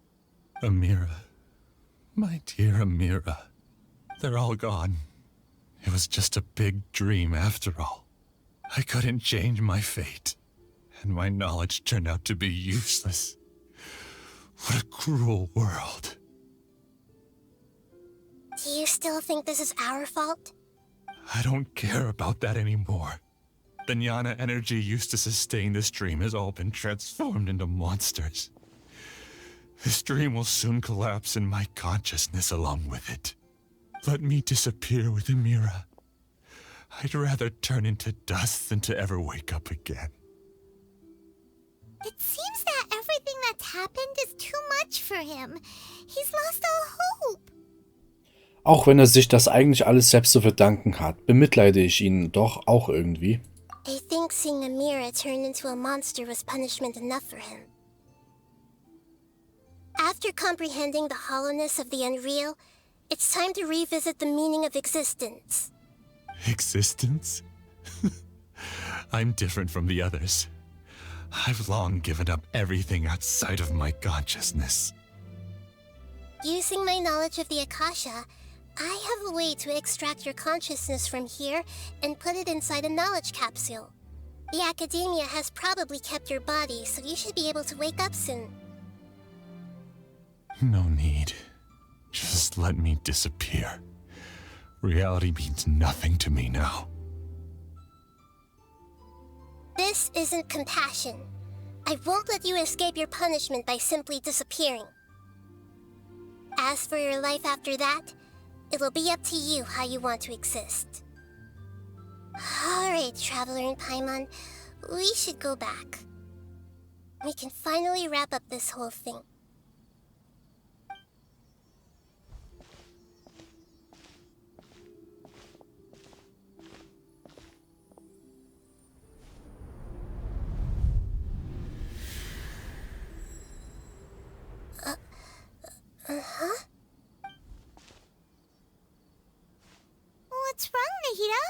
Amira. My dear Amira. They're all gone. It was just a big dream after all. I couldn't change my fate, and my knowledge turned out to be useless. What a cruel world.
Do you still think this is our fault?
I don't care about that anymore. The Jnana energy used to sustain this dream has all been transformed into monsters. This dream will soon collapse and my consciousness along with it. Let me disappear with Amira. I'd rather turn into dust than to ever wake up again.
It seems that everything that's happened is too much for him. He's lost all hope.
Auch wenn er sich das eigentlich alles selbst zu verdanken hat, bemitleide ich ihn doch auch irgendwie.
I think seeing Amira turn into a monster was punishment enough for him. After comprehending the hollowness of the unreal, It's time to revisit the meaning of existence.
Existence? I'm different from the others. I've long given up everything outside of my consciousness.
Using my knowledge of the Akasha, I have a way to extract your consciousness from here and put it inside a knowledge capsule. The Academia has probably kept your body, so you should be able to wake up soon.
No need. Just let me disappear. Reality means nothing to me now.
This isn't compassion. I won't let you escape your punishment by simply disappearing. As for your life after that, it'll be up to you how you want to exist. Alright, Traveler and Paimon, we should go back. We can finally wrap up this whole thing. Uh-huh?
What's wrong, Nahida?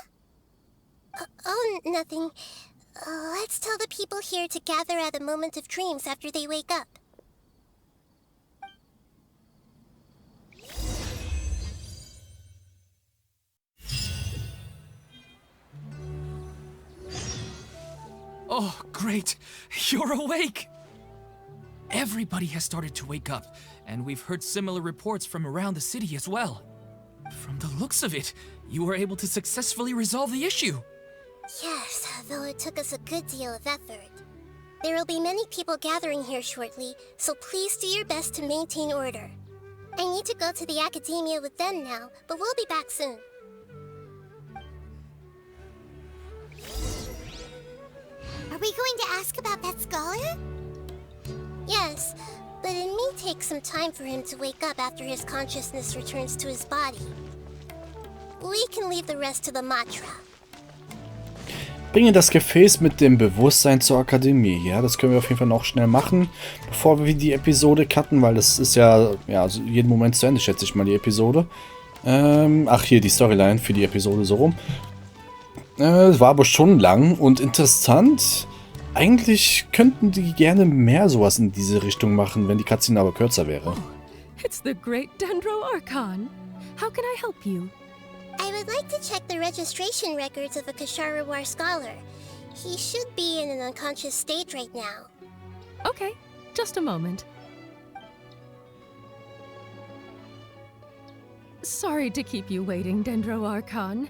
Oh, nothing. Let's tell the people here to gather at a moment of dreams after they wake up.
Oh, great! You're awake! Everybody has started to wake up, and we've heard similar reports from around the city as well. From the looks of it, you were able to successfully resolve the issue.
Yes, though it took us a good deal of effort. There will be many people gathering here shortly, so please do your best to maintain order. I need to go to the Academia with them now, but we'll be back soon.
Are we going to ask about that scholar?
Yes, but it may take some time for him to wake up after his consciousness returns to his body. We can leave the rest to the mantra.
Bringe das Gefäß mit dem Bewusstsein zur Akademie. Ja, das können wir auf jeden Fall noch schnell machen, bevor wir die Episode cutten, weil das ist ja, also jeden Moment zu Ende, schätze ich mal, die Episode. Ach, hier die Storyline für die Episode so rum. War aber schon lang und interessant. Eigentlich könnten die gerne mehr sowas in diese Richtung machen, wenn die Cutscene aber kürzer wäre.
Oh, it's the great Dendro Archon. How can I help you?
I would like to check the registration records of a Kashara War scholar. He should be in an unconscious state right now.
Okay, just a moment. Sorry to keep you waiting, Dendro Archon.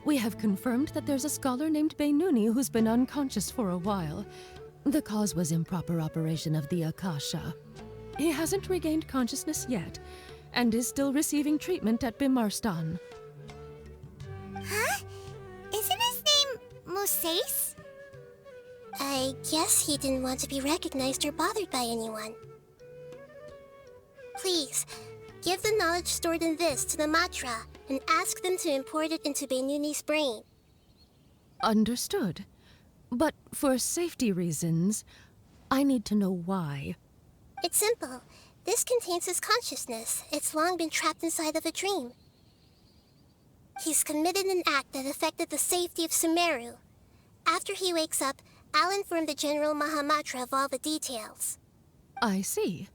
We have confirmed that there's a scholar named Benuni who's been unconscious for a while. The cause was improper operation of the Akasha. He hasn't regained consciousness yet, and is still receiving treatment at Bimarstan.
Huh? Isn't his name Musace?
I guess he didn't want to be recognized or bothered by anyone. Please, give the knowledge stored in this to the Matra and ask them to import it into Benuni's brain.
Understood. But for safety reasons, I need to know why.
It's simple. This contains his consciousness. It's long been trapped inside of a dream. He's committed an act that affected the safety of Sumeru. After he wakes up, I'll inform the General Mahamatra of all the details.
I see.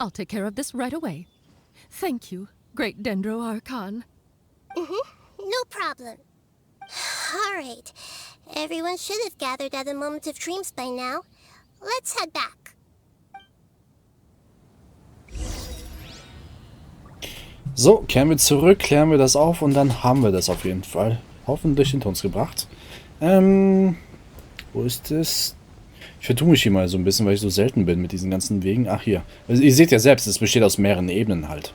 I'll take care of this right away. Thank you, Great Dendro Archon.
No problem. Alright. Everyone should have gathered at a moment of dreams by now. Let's head back.
So, kehren wir zurück, klären wir das auf und dann haben wir das auf jeden Fall hoffentlich hinter uns gebracht. Wo ist es? Ich vertue mich hier mal so ein bisschen, weil ich so selten bin mit diesen ganzen Wegen. Ach, hier. Also, ihr seht ja selbst, es besteht aus mehreren Ebenen halt.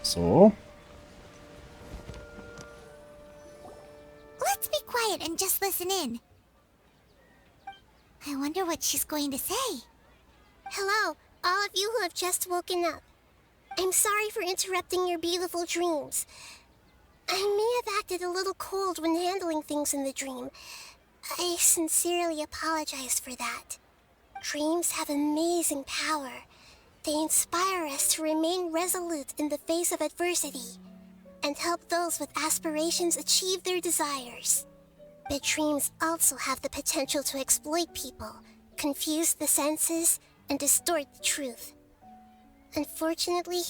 So.
Let's be quiet and just listen in. I wonder what she's going to say.
Hello, all of you who have just woken up. I'm sorry for interrupting your beautiful dreams. I may have acted a little cold when handling things in the dream. I sincerely apologize for that. Dreams have amazing power. They inspire us to remain resolute in the face of adversity and help those with aspirations achieve their desires. But dreams also have the potential to exploit people, confuse the senses, and distort the truth. Unfortunately,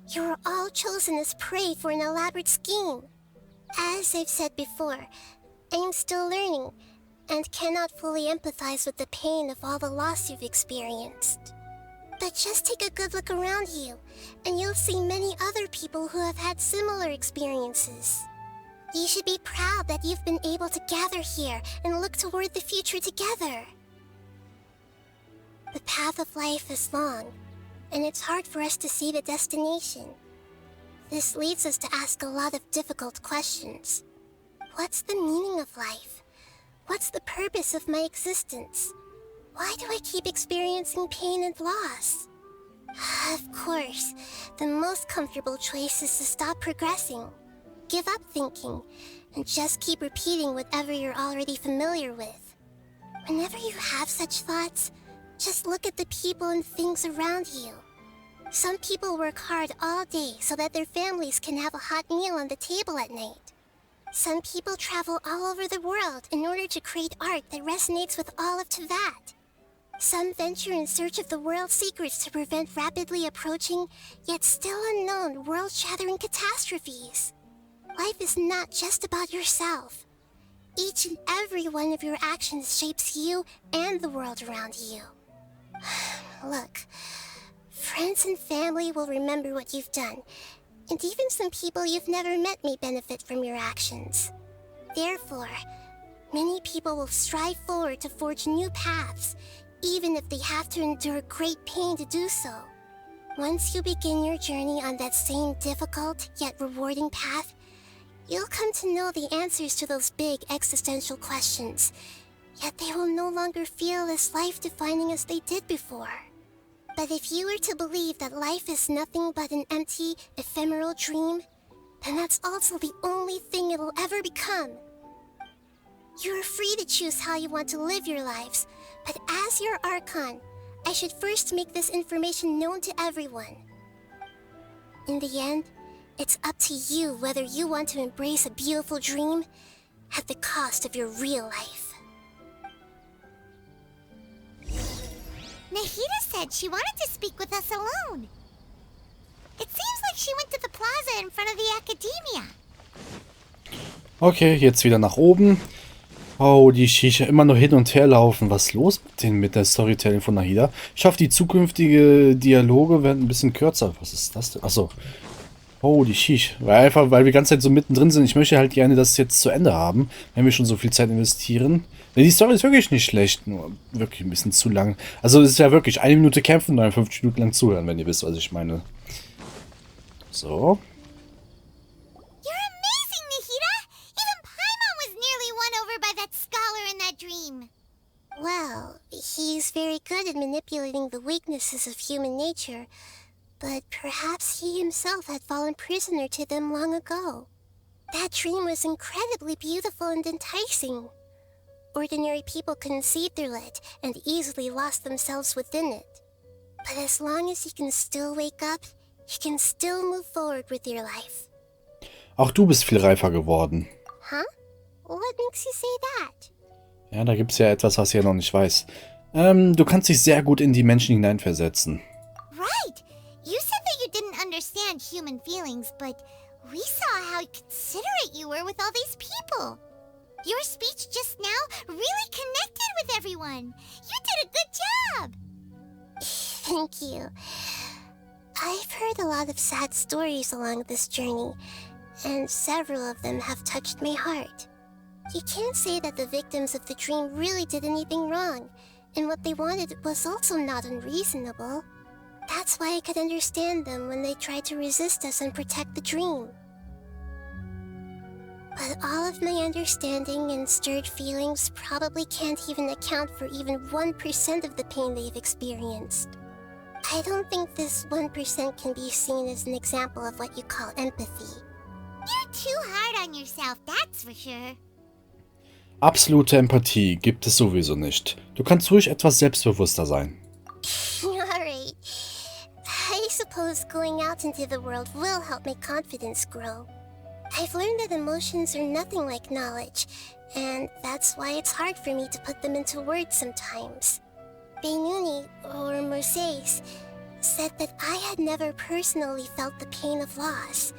you are all chosen as prey for an elaborate scheme. As I've said before, I am still learning and cannot fully empathize with the pain of all the loss you've experienced. But just take a good look around you, and you'll see many other people who have had similar experiences. You should be proud that you've been able to gather here and look toward the future together. The path of life is long, and it's hard for us to see the destination. This leads us to ask a lot of difficult questions. What's the meaning of life? What's the purpose of my existence? Why do I keep experiencing pain and loss? Of course, the most comfortable choice is to stop progressing. Give up thinking, and just keep repeating whatever you're already familiar with. Whenever you have such thoughts, just look at the people and things around you. Some people work hard all day so that their families can have a hot meal on the table at night. Some people travel all over the world in order to create art that resonates with all of Teyvat. Some venture in search of the world's secrets to prevent rapidly approaching, yet still unknown, world-shattering catastrophes. Life is not just about yourself. Each and every one of your actions shapes you and the world around you. Look, friends and family will remember what you've done, and even some people you've never met may benefit from your actions. Therefore, many people will strive forward to forge new paths, even if they have to endure great pain to do so. Once you begin your journey on that same difficult yet rewarding path, you'll come to know the answers to those big existential questions, yet they will no longer feel as life-defining as they did before. But if you were to believe that life is nothing but an empty, ephemeral dream, then that's also the only thing it'll ever become. You're free to choose how you want to live your lives, but as your Archon, I should first make this information known to everyone. In the end, it's up to you whether you want to embrace a beautiful dream at the cost of your real life.
Nahida said she wanted to speak with us alone. It seems like she went to the plaza in front of the Academia.
Okay, jetzt wieder nach oben. Oh, die Shisha immer nur hin und her laufen. Was ist los mit der Storytelling von Nahida? Ich hoffe, die zukünftigen Dialoge werden ein bisschen kürzer. Was ist das denn? Achso. Oh, die Shish. Weil wir die ganze Zeit so mittendrin sind. Ich möchte halt gerne das jetzt zu Ende haben, wenn wir schon so viel Zeit investieren. Denn die Story ist wirklich nicht schlecht, nur wirklich ein bisschen zu lang. Also es ist ja wirklich 1 Minute kämpfen, 59 Minuten lang zuhören, wenn ihr wisst, was ich meine. So.
You're amazing, Nahida! Even Paimon was nearly won over by that scholar in that dream.
Well, he's very good at manipulating the weaknesses of human nature, but perhaps he himself had fallen prisoner to them long ago. That dream was incredibly beautiful and enticing. Ordinary people couldn't see through it and easily lost themselves within it. But as long as you can still wake up, you can still move forward with your life.
Auch du bist viel reifer geworden.
Huh? What makes you say that?
Ja, da gibt es ja etwas, was ich ja noch nicht weiß. Du kannst dich sehr gut in die Menschen hineinversetzen.
Right! You said that you didn't understand human feelings, but we saw how considerate you were with all these people. Your speech just now really connected with everyone. You did a good job.
Thank you. I've heard a lot of sad stories along this journey, and several of them have touched my heart. You can't say that the victims of the dream really did anything wrong, and what they wanted was also not unreasonable. That's why I could understand them when they tried to resist us and protect the dream. But all of my understanding and stirred feelings probably can't even account for even 1% of the pain they've experienced. I don't think this 1% can be seen as an example of what you call empathy.
You're too hard on yourself, that's for sure.
Absolute Empathie gibt es sowieso nicht. Du kannst ruhig etwas selbstbewusster sein.
Alright. suppose going out into the world will help my confidence grow. I've learned that emotions are nothing like knowledge, and that's why it's hard for me to put them into words sometimes. Benuni, or Mercedes, said that I had never personally felt the pain of loss,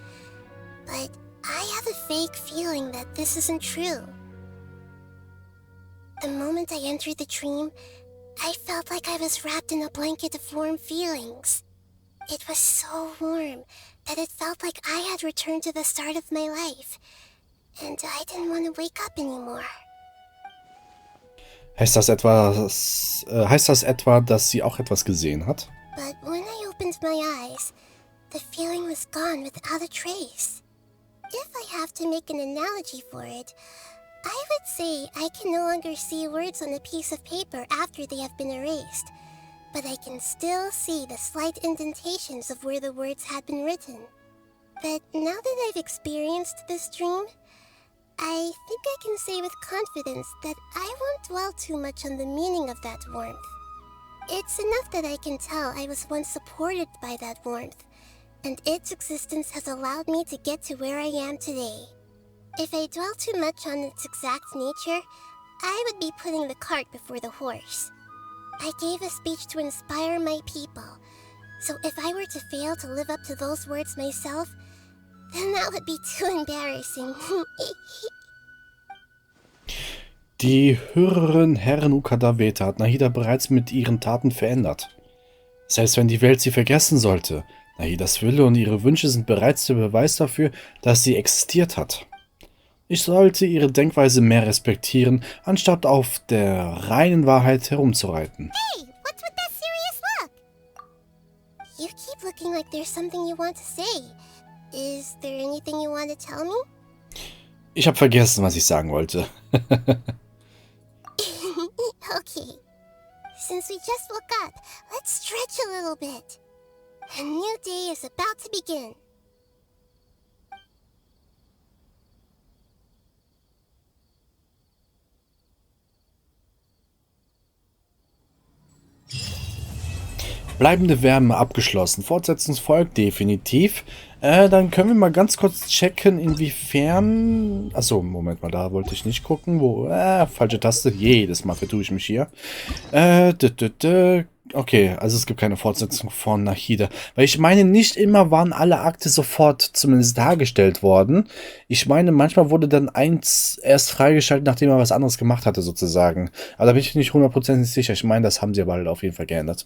but I have a vague feeling that this isn't true. The moment I entered the dream, I felt like I was wrapped in a blanket of warm feelings. It was so warm that it felt like I had returned to the start of my life, and I didn't want to wake up anymore.
Heißt das etwa, dass sie auch etwas gesehen hat?
But when I opened my eyes, the feeling was gone without a trace. If I have to make an analogy for it, I would say I can no longer see words on a piece of paper after they have been erased, but I can still see the slight indentations of where the words had been written. But now that I've experienced this dream, I think I can say with confidence that I won't dwell too much on the meaning of that warmth. It's enough that I can tell I was once supported by that warmth, and its existence has allowed me to get to where I am today. If I dwell too much on its exact nature, I would be putting the cart before the horse. I gave a speech to inspire my people, so if I were to fail to live up to those words myself, then that would be too embarrassing.
Die Hörerin Herren Ukadaveta hat Nahida bereits mit ihren Taten verändert. Selbst wenn die Welt sie vergessen sollte, Nahidas Wille und ihre Wünsche sind bereits der Beweis dafür, dass sie existiert hat. Ich sollte ihre Denkweise mehr respektieren, anstatt auf der reinen Wahrheit herumzureiten.
Hey, what's with that serious look? You keep looking like there's something you want to say. Is there anything you want to tell me?
Ich habe vergessen, was ich sagen wollte.
Okay. Since we just woke up, let's stretch a little bit. A new day is about to begin.
Bleibende Wärme abgeschlossen. Fortsetzung folgt definitiv. Dann können wir mal ganz kurz checken, inwiefern... Achso, Moment mal, da wollte ich nicht gucken. Wo? Falsche Taste. Jedes Mal vertue ich mich hier. Okay, also es gibt keine Fortsetzung von Nahida. Weil ich meine, nicht immer waren alle Akte sofort zumindest dargestellt worden. Ich meine, manchmal wurde dann eins erst freigeschaltet, nachdem er was anderes gemacht hatte, sozusagen. Aber da bin ich nicht 100% sicher. Ich meine, das haben sie aber halt auf jeden Fall geändert.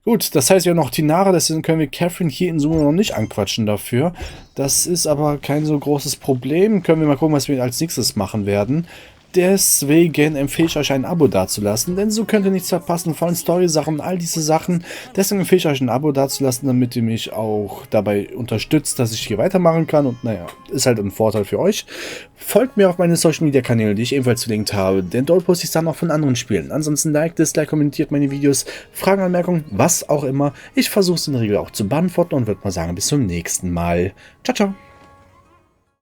Gut, das heißt, wir haben noch Tinara, deswegen können wir Catherine hier in Summe noch nicht anquatschen dafür. Das ist aber kein so großes Problem. Können wir mal gucken, was wir als nächstes machen werden. Deswegen empfehle ich euch ein Abo dazulassen, denn so könnt ihr nichts verpassen von Story-Sachen und all diese Sachen. Deswegen empfehle ich euch ein Abo dazulassen, damit ihr mich auch dabei unterstützt, dass ich hier weitermachen kann. Und naja, ist halt ein Vorteil für euch. Folgt mir auf meine Social-Media-Kanäle, die ich ebenfalls verlinkt habe, denn dort poste ich dann auch von anderen Spielen. Ansonsten liked, dislike, kommentiert meine Videos, Fragen, Anmerkungen, was auch immer. Ich versuche es in der Regel auch zu beantworten und würde mal sagen, bis zum nächsten Mal. Ciao, ciao.